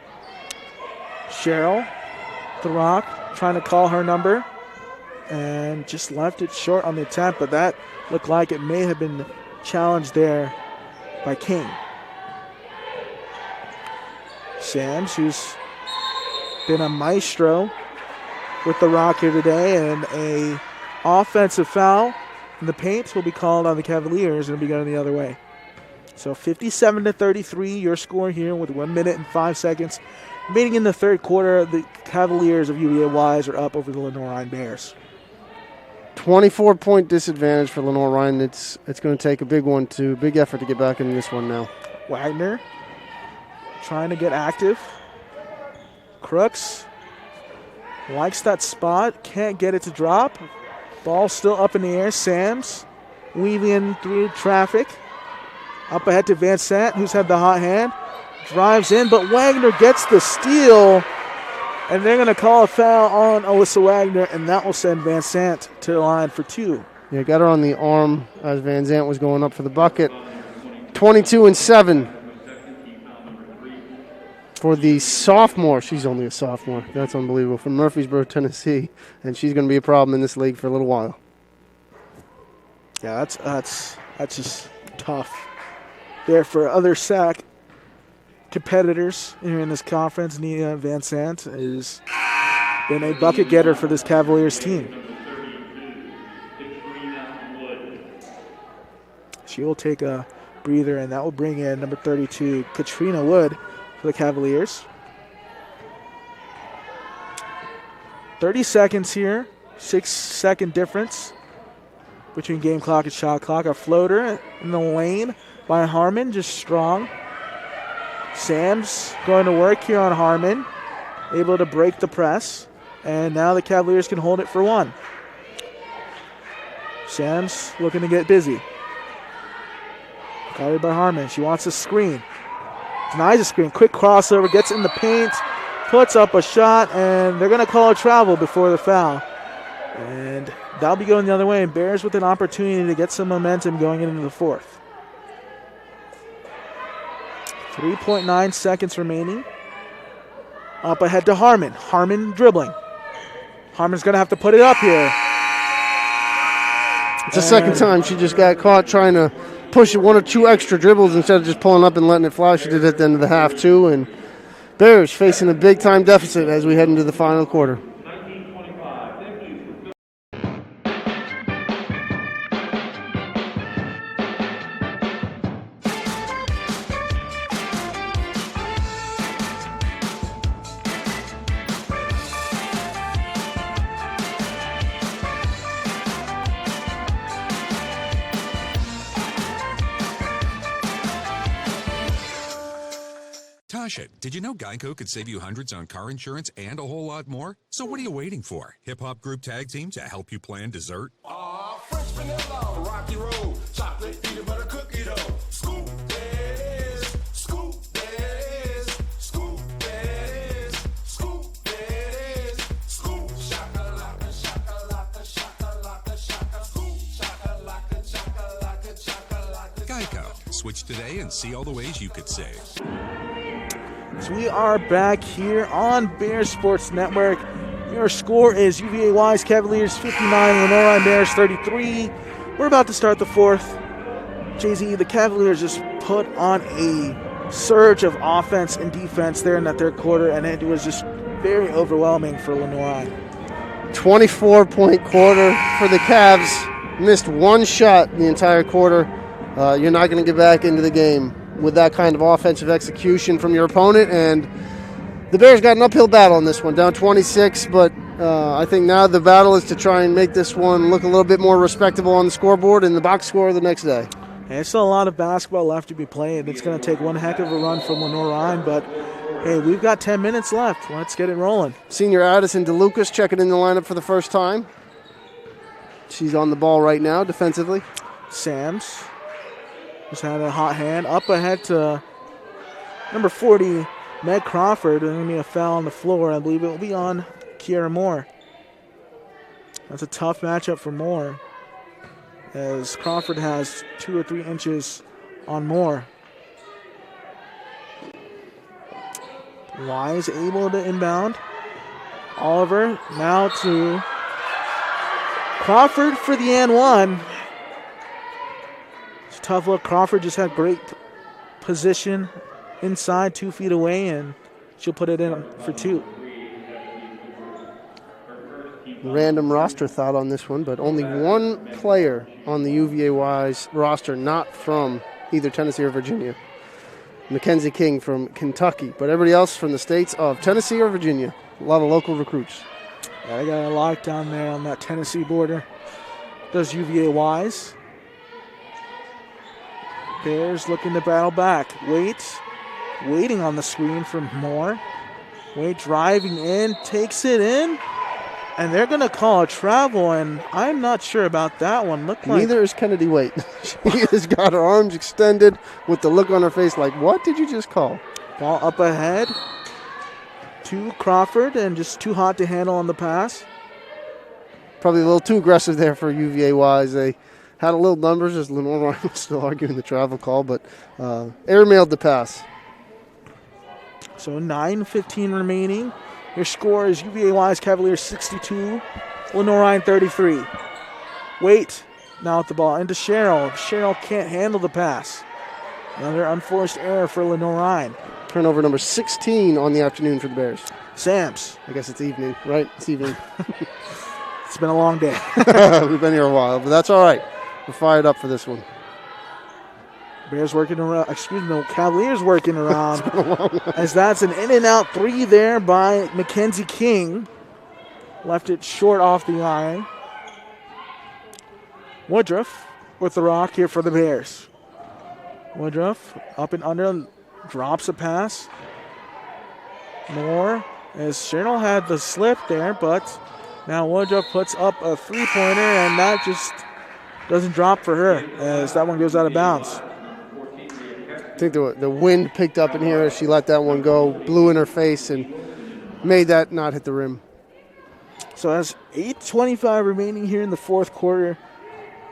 Cheryl, the rock, trying to call her number, and just left it short on the attempt, but that looked like it may have been challenged there by King. Sams, who's been a maestro with the rock here today, and a offensive foul in the paint will be called on the Cavaliers and it'll be going the other way. So 57-33, your score here with 1 minute and 5 seconds Remaining in the third quarter, the Cavaliers of UVA-Wise are up over the Lenoir-Rhyne Bears. 24-point disadvantage for Lenoir-Rhyne. It's going to take a big effort to get back into this one now. Wagner trying to get active. Crooks likes that spot, can't get it to drop. Ball still up in the air. Sams weaving in through traffic. Up ahead to Van Sant, who's had the hot hand. Drives in, but Wagner gets the steal. And they're going to call a foul on Alyssa Wagner, and that will send Van Sant to the line for 2. Yeah, got her on the arm as Van Zant was going up for the bucket. 22-7 for the sophomore. She's only a sophomore. That's unbelievable. From Murfreesboro, Tennessee, and she's going to be a problem in this league for a little while. Yeah, that's just tough. There for other SAC competitors here in this conference. Nia Van Sant has been a bucket getter for this Cavaliers team. She will take a breather, and that will bring in number 32, Katrina Wood, for the Cavaliers. 30 seconds here, 6-second difference between game clock and shot clock. A floater in the lane by Harmon, just strong. Sam's going to work here on Harmon, able to break the press, and now the Cavaliers can hold it for 1. Sam's looking to get busy. Guarded by Harmon. She wants a screen. Denies a screen. Quick crossover. Gets in the paint. Puts up a shot. And they're going to call a travel before the foul. And that'll be going the other way. And Bears with an opportunity to get some momentum going into the fourth. 3.9 seconds remaining. Up ahead to Harmon. Harmon dribbling. Harmon's going to have to put it up here. It's the second time she just got caught trying to push 1 or 2 extra dribbles instead of just pulling up and letting it fly. She did it at the end of the half, too. And Bears facing a big-time deficit as we head into the final quarter. Tasha, did you know Geico could save you hundreds on car insurance and a whole lot more? So what are you waiting for? Hip-hop group tag team to help you plan dessert? Fresh vanilla, rocky road, chocolate peanut butter cookie dough. Scoop that is, scoop that is, scoop that is, scoop that is, scoop shakalaka, shakalaka, shakalaka, shaka, scoop shakalaka, shakalaka, shakalaka. Geico. Switch today and see all the ways you could save. So we are back here on Bears Sports Network. Your score is UVA-Wise Cavaliers 59, Lenoir-Rhyne Bears 33. We're about to start the fourth. Jay-Z, the Cavaliers just put on a surge of offense and defense there in that third quarter, and it was just very overwhelming for Lenoir-Rhyne. 24-point quarter for the Cavs. Missed 1 shot the entire quarter. You're not going to get back into the game with that kind of offensive execution from your opponent, and the Bears got an uphill battle in this one, down 26, but I think now the battle is to try and make this one look a little bit more respectable on the scoreboard and the box score the next day. And there's still a lot of basketball left to be played. It's going to take one heck of a run from Lenoir-Rhyne, but hey, we've got 10 minutes left. Let's get it rolling. Senior Addison DeLucas checking in the lineup for the first time. She's on the ball right now defensively. Sams just had a hot hand. Up ahead to number 40, Meg Crawford. There's going to be a foul on the floor. I believe it will be on Kiera Moore. That's a tough matchup for Moore, as Crawford has 2 or 3 inches on Moore. Wise able to inbound. Oliver now to Crawford for the and one. It's a tough look. Crawford just had great position inside, 2 feet away, and she'll put it in for 2. Random roster thought on this one, but only 1 player on the UVA-Wise roster not from either Tennessee or Virginia. Mackenzie King from Kentucky, but everybody else from the states of Tennessee or Virginia. A lot of local recruits. Yeah, they got a lot down there on that Tennessee border. Does UVA-Wise. Bears looking to battle back. Waiting on the screen for Moore. Wade driving in, takes it in, and they're going to call a travel, and I'm not sure about that one. Neither is Kennedy Waite. She has got her arms extended with the look on her face like, what did you just call? Ball up ahead to Crawford, and just too hot to handle on the pass. Probably a little too aggressive there for UVA-Wise. They had a little numbers as Lenoir-Rhyne was still arguing the travel call, but airmailed the pass. So 9:15 remaining. Your score is UVA-Wise Cavaliers 62, Lenoir-Rhyne 33. Wait, now with the ball into Cheryl. Cheryl can't handle the pass. Another unforced error for Lenoir-Rhyne. Turnover number 16 on the afternoon for the Bears. Sams. I guess it's evening, right? It's evening. It's been a long day. We've been here a while, but that's all right. We're fired up for this one. Bears working around, Cavaliers working around. As that's an in and out three there by Mackenzie King. Left it short off the line. Woodruff with the rock here for the Bears. Woodruff up and under, drops a pass. Moore, as Cheryl had the slip there, but now Woodruff puts up a three-pointer, and that just doesn't drop for her as that one goes out of bounds. I think the wind picked up in here as she let that one go, blew in her face, and made that not hit the rim. So as 8:25 remaining here in the fourth quarter,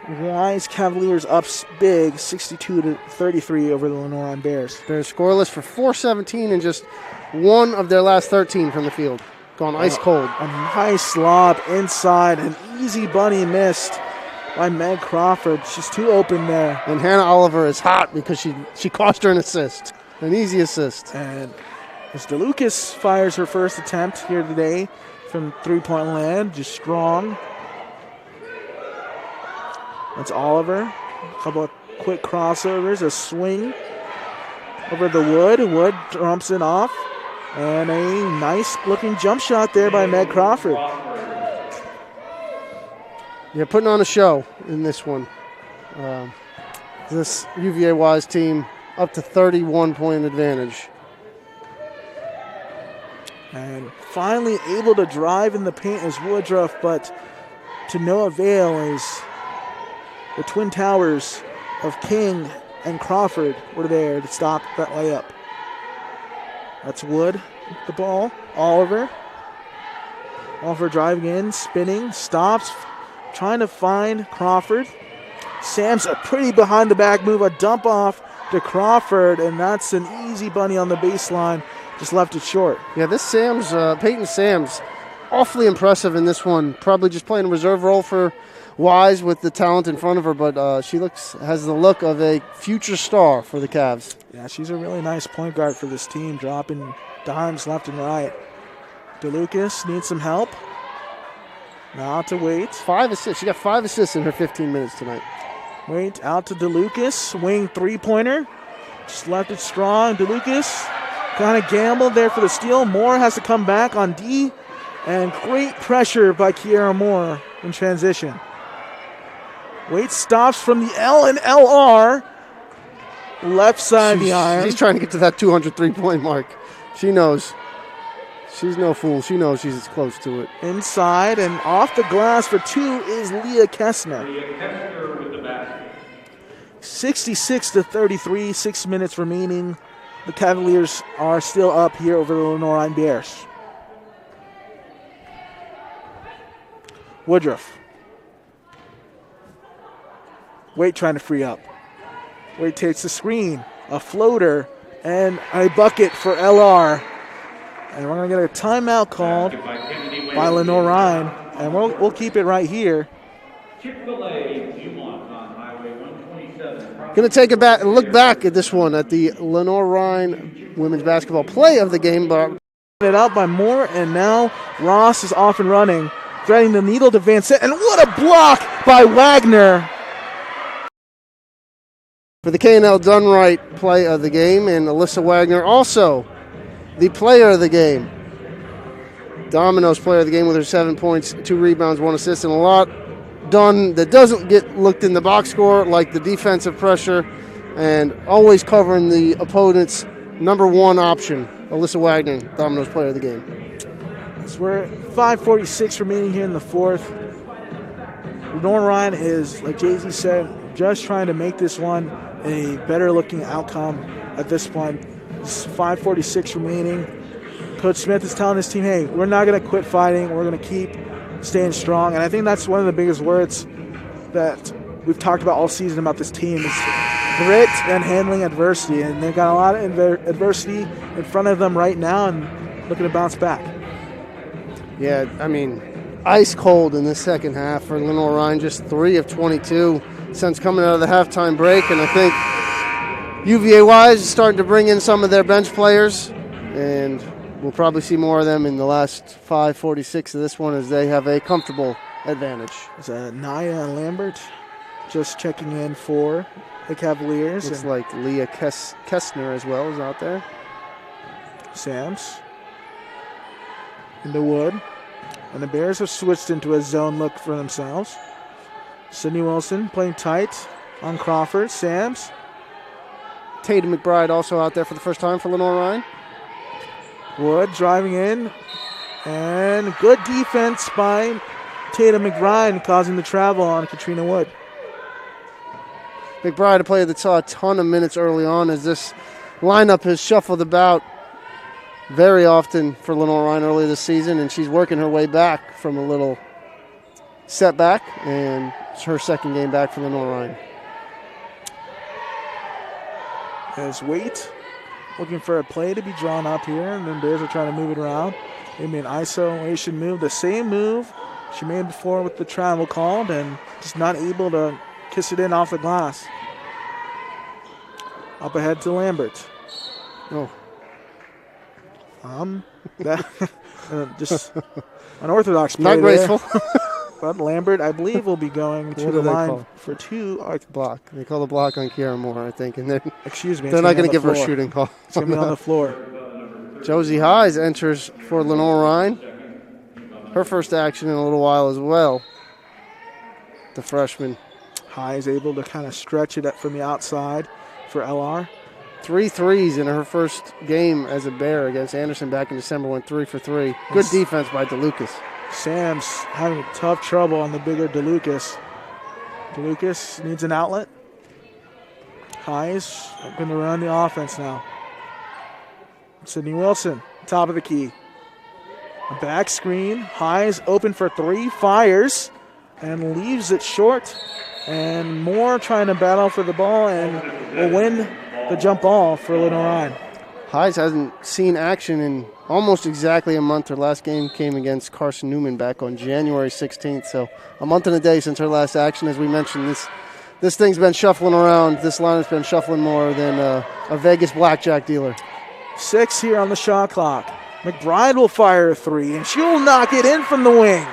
Wise Cavaliers up big, 62-33 over the Lenoir-Rhyne Bears. Bears scoreless for 4:17 and just one of their last 13 from the field. Gone ice cold. A nice lob inside, an easy bunny missed by Meg Crawford. She's too open there. And Hannah Oliver is hot because she cost her an assist. An easy assist. And as DeLucas fires her first attempt here today from three-point land, just strong. That's Oliver. A couple of quick crossovers, a swing over the Wood. Wood dumps it off. And a nice-looking jump shot there by Meg Crawford. Yeah, putting on a show in this one. This UVA-Wise team up to 31-point advantage. And finally able to drive in the paint as Woodruff, but to no avail as the Twin Towers of King and Crawford were there to stop that layup. That's Wood with the ball. Oliver driving in, spinning, stops, trying to find Crawford. Sam's a pretty behind the back move, a dump off to Crawford, and that's an easy bunny on the baseline. Just left it short. Yeah, this Peyton Sams, awfully impressive in this one. Probably just playing a reserve role for Wise with the talent in front of her, but she has the look of a future star for the Cavs. Yeah, she's a really nice point guard for this team, dropping dimes left and right. DeLucas needs some help. Now to Waite. 5 assists. She got 5 assists in her 15 minutes tonight. Waite out to DeLucas. Swing three-pointer. Just left it strong. DeLucas kind of gambled there for the steal. Moore has to come back on D. And great pressure by Kiera Moore in transition. Waite stops from the L and LR. Left side of the iron. She's trying to get to that 203-point mark. She knows. She's no fool. She knows she's close to it. Inside and off the glass for two is Leah Kessner. 66-33, 6 minutes remaining. The Cavaliers are still up here over the Lenoir-Rhyne Bears. Woodruff. Waite trying to free up. Waite takes the screen, a floater, and a bucket for LR. And we're going to get a timeout called by Lenoir-Rhyne, and we'll keep it right here. Going to take a look back at this one at the Lenoir-Rhyne women's basketball play of the game. But it out by Moore, and now Ross is off and running, threading the needle to Van Sant, and what a block by Wagner. For the K&L Dunright play of the game, and Alyssa Wagner also the player of the game. Domino's player of the game with her 7 points, 2 rebounds, 1 assist, and a lot done that doesn't get looked in the box score, like the defensive pressure and always covering the opponent's number 1 option. Alyssa Wagner, Domino's player of the game. So we're at 5:46 remaining here in the fourth. Lenoir-Rhyne is, like Jay-Z said, just trying to make this one a better looking outcome at this point. It's 5:46 remaining. Coach Smith is telling his team, hey, we're not going to quit fighting. We're going to keep staying strong. And I think that's one of the biggest words that we've talked about all season about this team is grit and handling adversity. And they've got a lot of adversity in front of them right now and looking to bounce back. Yeah, I mean, ice cold in the second half for Lenoir-Rhyne, just 3 of 22 since coming out of the halftime break. And I think UVA-Wise is starting to bring in some of their bench players, and we'll probably see more of them in the last 5:46 of this one as they have a comfortable advantage. Is Naya Lambert just checking in for the Cavaliers? Looks like Leah Kessner as well is out there. Sams in the wood. And the Bears have switched into a zone look for themselves. Sydney Wilson playing tight on Crawford. Sams. Tatum McBride also out there for the first time for Lenoir-Rhyne. Wood driving in. And good defense by Tatum McBride, causing the travel on Katrina Wood. McBride, a player that saw a ton of minutes early on as this lineup has shuffled about very often for Lenoir-Rhyne earlier this season, and she's working her way back from a little setback, and it's her second game back for Lenoir-Rhyne. As Waite looking for a play to be drawn up here, and then Bears are trying to move it around. Maybe an isolation move, the same move she made before with the travel called, and just not able to kiss it in off the glass. Up ahead to Lambert. Oh. Just unorthodox play. Not graceful. But Lambert, I believe, will be going to the line for 2. Block. They call the block on Kiara Moore, I think. And excuse me. They're not going to give her a shooting call. It's going to be on the floor. Josie Highs enters for Lenoir-Rhyne. Her first action in a little while as well. The freshman. Highs able to kind of stretch it up from the outside for LR. 3 threes in her first game as a Bear against Anderson back in December. Went 3 for 3. Good defense by DeLucas. Sam's having tough trouble on the bigger DeLucas. DeLucas needs an outlet. Highs going to run the offense now. Sydney Wilson, top of the key. A back screen. Highs open for 3, fires, and leaves it short. And Moore trying to battle for the ball and will win the jump ball for Lenoir-Rhyne. Highs hasn't seen action in almost exactly a month. Her last game came against Carson Newman back on January 16th. So a month and a day since her last action. As we mentioned, this thing's been shuffling around. This lineup's been shuffling more than a Vegas blackjack dealer. 6 here on the shot clock. McBride will fire a 3, and she'll knock it in from the wing.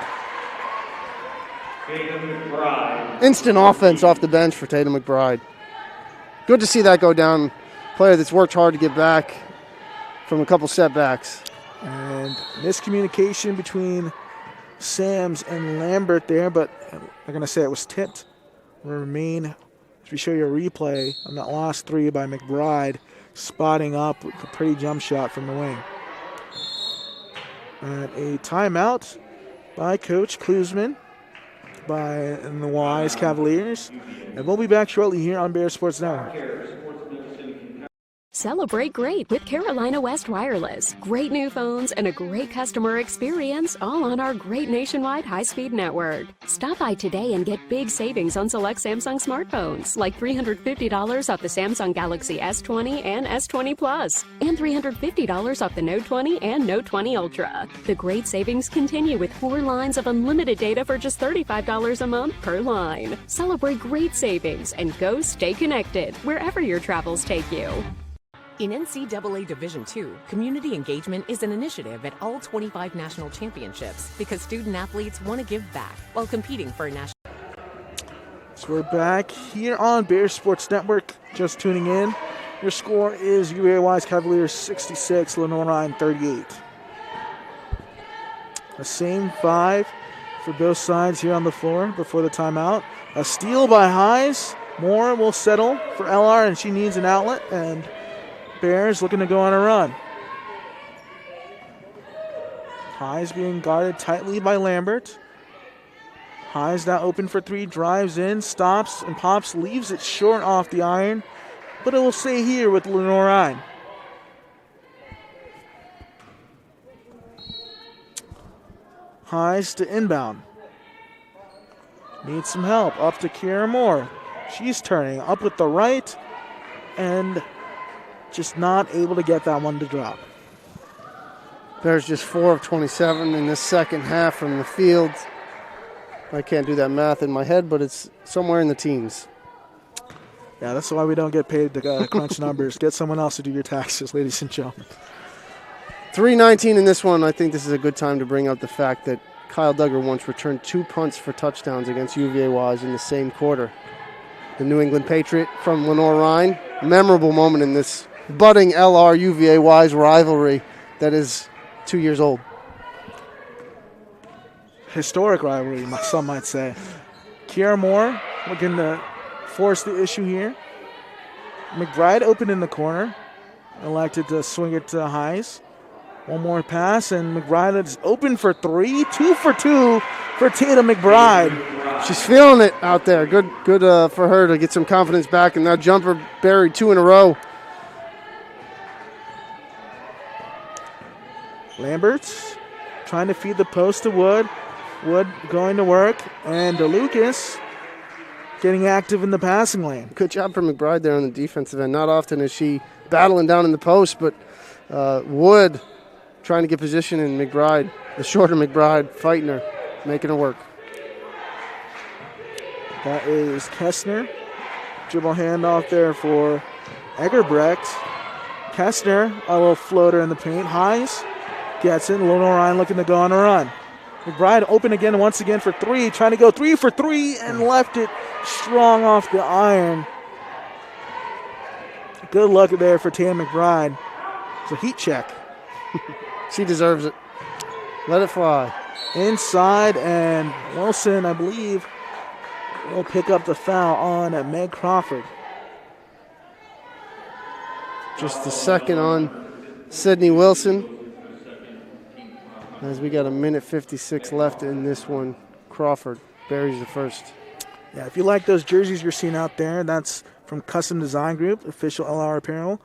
Instant offense off the bench for Tatum McBride. Good to see that go down. Player that's worked hard to get back from a couple setbacks. And miscommunication between Sams and Lambert there, but I'm going to say it was tipped. Will remain, as we show you a replay on that last 3 by McBride, spotting up with a pretty jump shot from the wing. And a timeout by Coach Klusman in the Wise Cavaliers. And we'll be back shortly here on Bears Sports Network. Celebrate great with Carolina West Wireless. Great new phones and a great customer experience, all on our great nationwide high-speed network. Stop by today and get big savings on select Samsung smartphones, like $350 off the Samsung Galaxy S20 and S20 Plus, and $350 off the Note 20 and Note 20 Ultra. The great savings continue with 4 lines of unlimited data for just $35 a month per line. Celebrate great savings and go stay connected wherever your travels take you. In NCAA Division II, community engagement is an initiative at all 25 national championships because student athletes want to give back while competing for a national. So we're back here on Bears Sports Network. Just tuning in. Your score is UVA-Wise Cavaliers 66, Lenoir-Rhyne 38. The same 5 for both sides here on the floor before the timeout. A steal by Hayes. Moore will settle for LR, and she needs an outlet, and Bears looking to go on a run. Hayes being guarded tightly by Lambert. Hayes now open for 3, drives in, stops and pops, leaves it short off the iron, but it will stay here with Lenoir-Rhyne. Hayes to inbound. Needs some help. Up to Kiera Moore. She's turning up with the right and just not able to get that one to drop. Bears just 4 of 27 in this second half from the field. I can't do that math in my head, but it's somewhere in the teens. Yeah, that's why we don't get paid to crunch numbers. Get someone else to do your taxes, ladies and gentlemen. 3:19 in this one. I think this is a good time to bring up the fact that Kyle Duggar once returned 2 punts for touchdowns against UVA-Wise in the same quarter. The New England Patriot from Lenoir-Rhyne. Memorable moment in this budding LR-UVA-Wise rivalry that is 2 years old. Historic rivalry, some might say. Kiera Moore looking to force the issue here. McBride open in the corner. Elected to swing it to Hayes. One more pass, and McBride is open for 3. 2 for 2 for Tatum McBride. She's feeling it out there. Good for her to get some confidence back, and that jumper buried 2 in a row. Lambert's trying to feed the post to Wood. Wood going to work, and DeLucas getting active in the passing lane. Good job for McBride there on the defensive end. Not often is she battling down in the post, but Wood trying to get position in McBride. The shorter McBride fighting her, making her work. That is Kessner. Dribble handoff there for Egerbrecht. Kessner, a little floater in the paint. Hayes gets it. Lenoir-Rhyne looking to go on a run. McBride open again, once again for 3. Trying to go 3 for 3 and left it strong off the iron. Good luck there for Tatum McBride. It's a heat check. She deserves it. Let it fly. Inside, and Wilson, I believe, will pick up the foul on Meg Crawford. Just the second on Sydney Wilson. As we got 1:56 left in this one, Crawford buries the first. Yeah, if you like those jerseys you're seeing out there, that's from Custom Design Group, official LR apparel.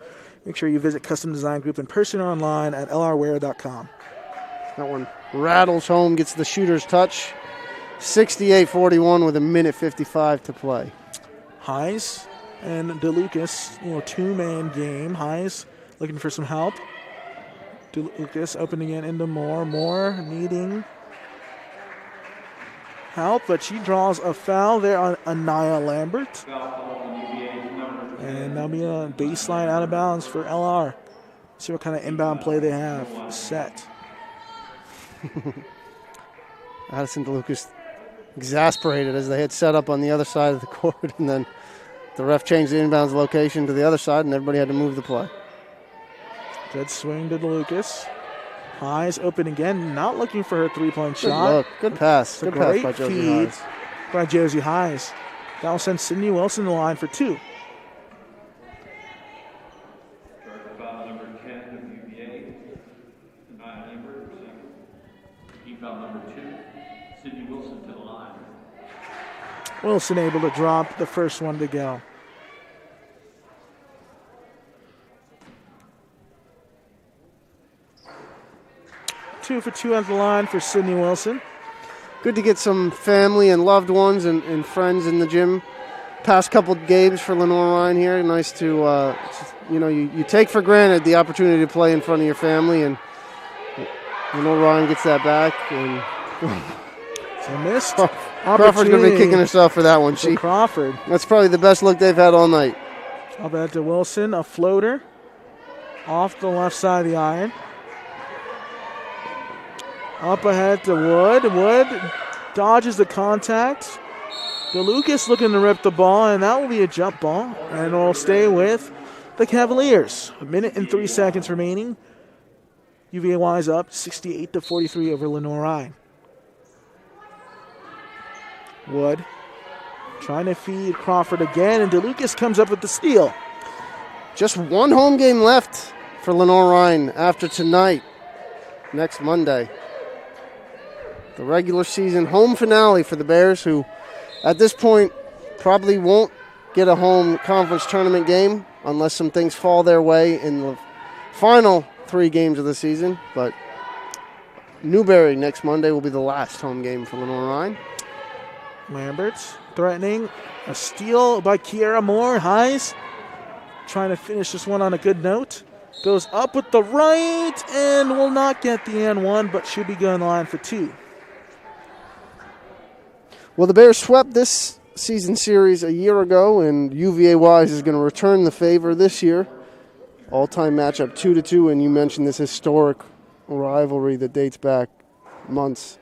Make sure you visit Custom Design Group in person or online at lrwear.com. That one rattles home, gets the shooter's touch. 68-41 with 1:55 to play. Hayes and DeLucas, a little 2-man game. Hayes looking for some help. DeLucas opening it into Moore. Moore needing help, but she draws a foul there on Anaya Lambert. And that'll be a baseline out of bounds for LR. See what kind of inbound play they have set. Addison DeLucas exasperated as they had set up on the other side of the court, and then the ref changed the inbounds location to the other side, and everybody had to move the play. Good swing to DeLucas. Hayes open again, not looking for her 3-point Good shot. look. Good pass. It's a Good pass great by Josie feed Hayes. by Josie Hayes. That will send Sydney Wilson to the line for 2. Foul number 10 of UVA, Anaya Lambert, second. Team foul number 2, Sydney Wilson to the line. Wilson able to drop the first one to go. Two for 2 at the line for Sydney Wilson. Good to get some family and loved ones and friends in the gym. Past couple games for Lenoir-Rhyne here. Nice to, you take for granted the opportunity to play in front of your family, and Lenoir-Rhyne gets that back. And it's a missed Crawford's going to be kicking herself for that one. Crawford. That's probably the best look they've had all night. Up ahead to Wilson, a floater off the left side of the iron. Up ahead to Wood. Wood dodges the contact. DeLucas looking to rip the ball, and that will be a jump ball, and it'll stay with the Cavaliers. 1 minute and 3 seconds remaining. UVA-Wise up 68-43 over Lenoir-Rhyne. Wood trying to feed Crawford again, and DeLucas comes up with the steal. Just one home game left for Lenoir-Rhyne after tonight, next Monday. The regular season home finale for the Bears, who at this point probably won't get a home conference tournament game unless some things fall their way in the final 3 games of the season. But Newberry next Monday will be the last home game for Lenoir-Rhyne. Lambert's threatening a steal by Kiera Moore. Highs trying to finish this one on a good note. Goes up with the right and will not get the and one, but should be going line for 2. Well, the Bears swept this season series a year ago, and UVA-Wise is going to return the favor this year. All-time matchup 2-2, and you mentioned this historic rivalry that dates back months.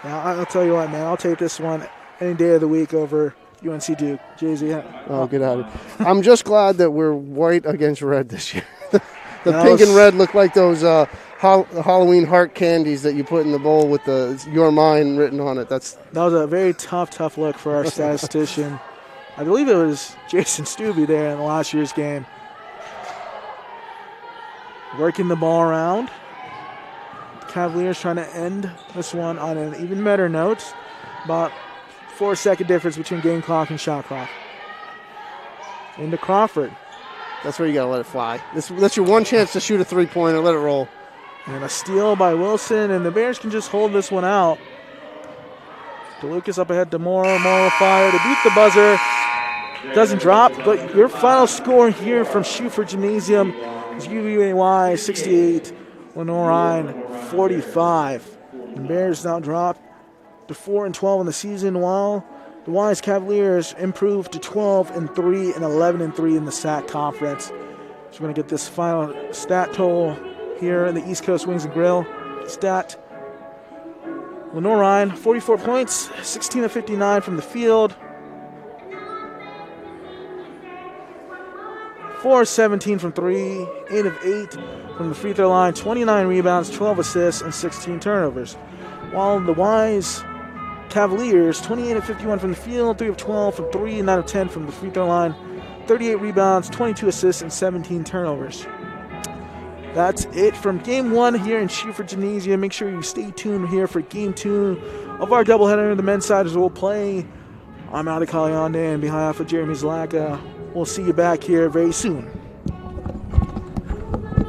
Now, I'll tell you what, man, I'll take this one any day of the week over UNC Duke. Jay-Z. Oh, get out of it. I'm just glad that we're white against red this year. The pink and red look like those Halloween heart candies that you put in the bowl with the "Your Mine" written on it. That was a very tough look for our statistician. I believe it was Jason Stubbe there in last year's game. Working the ball around. The Cavaliers trying to end this one on an even better note. About 4-second difference between game clock and shot clock. Into Crawford. That's where you got to let it fly. That's your one chance to shoot a three-pointer. Let it roll. And a steal by Wilson, and the Bears can just hold this one out. DeLucas up ahead to Moore. Moore will fire to beat the buzzer. Doesn't drop, but your final score here from Schuford Gymnasium is UVA-Wise 68, Lenoir-Rhyne 45. The Bears now drop to 4-12 in the season, while the Wise Cavaliers improved to 12-3 and 11-3 in the SAC conference. So we're going to get this final stat total here in the East Coast Wings and Grill. Stat: Lenoir-Rhyne 44 points, 16 of 59 from the field, 4 of 17 from 3, 8 of 8 from the free throw line, 29 rebounds, 12 assists, and 16 turnovers. While the Wise Cavaliers, 28 of 51 from the field, 3 of 12 from 3, 9 of 10 from the free throw line, 38 rebounds, 22 assists, and 17 turnovers. That's it from Game 1 here in Schuford Gymnasium. Make sure you stay tuned here for Game 2 of our doubleheader. The men's side as we'll play. I'm Adi Kaliande, and behalf of Jeremy Zlaka, we'll see you back here very soon.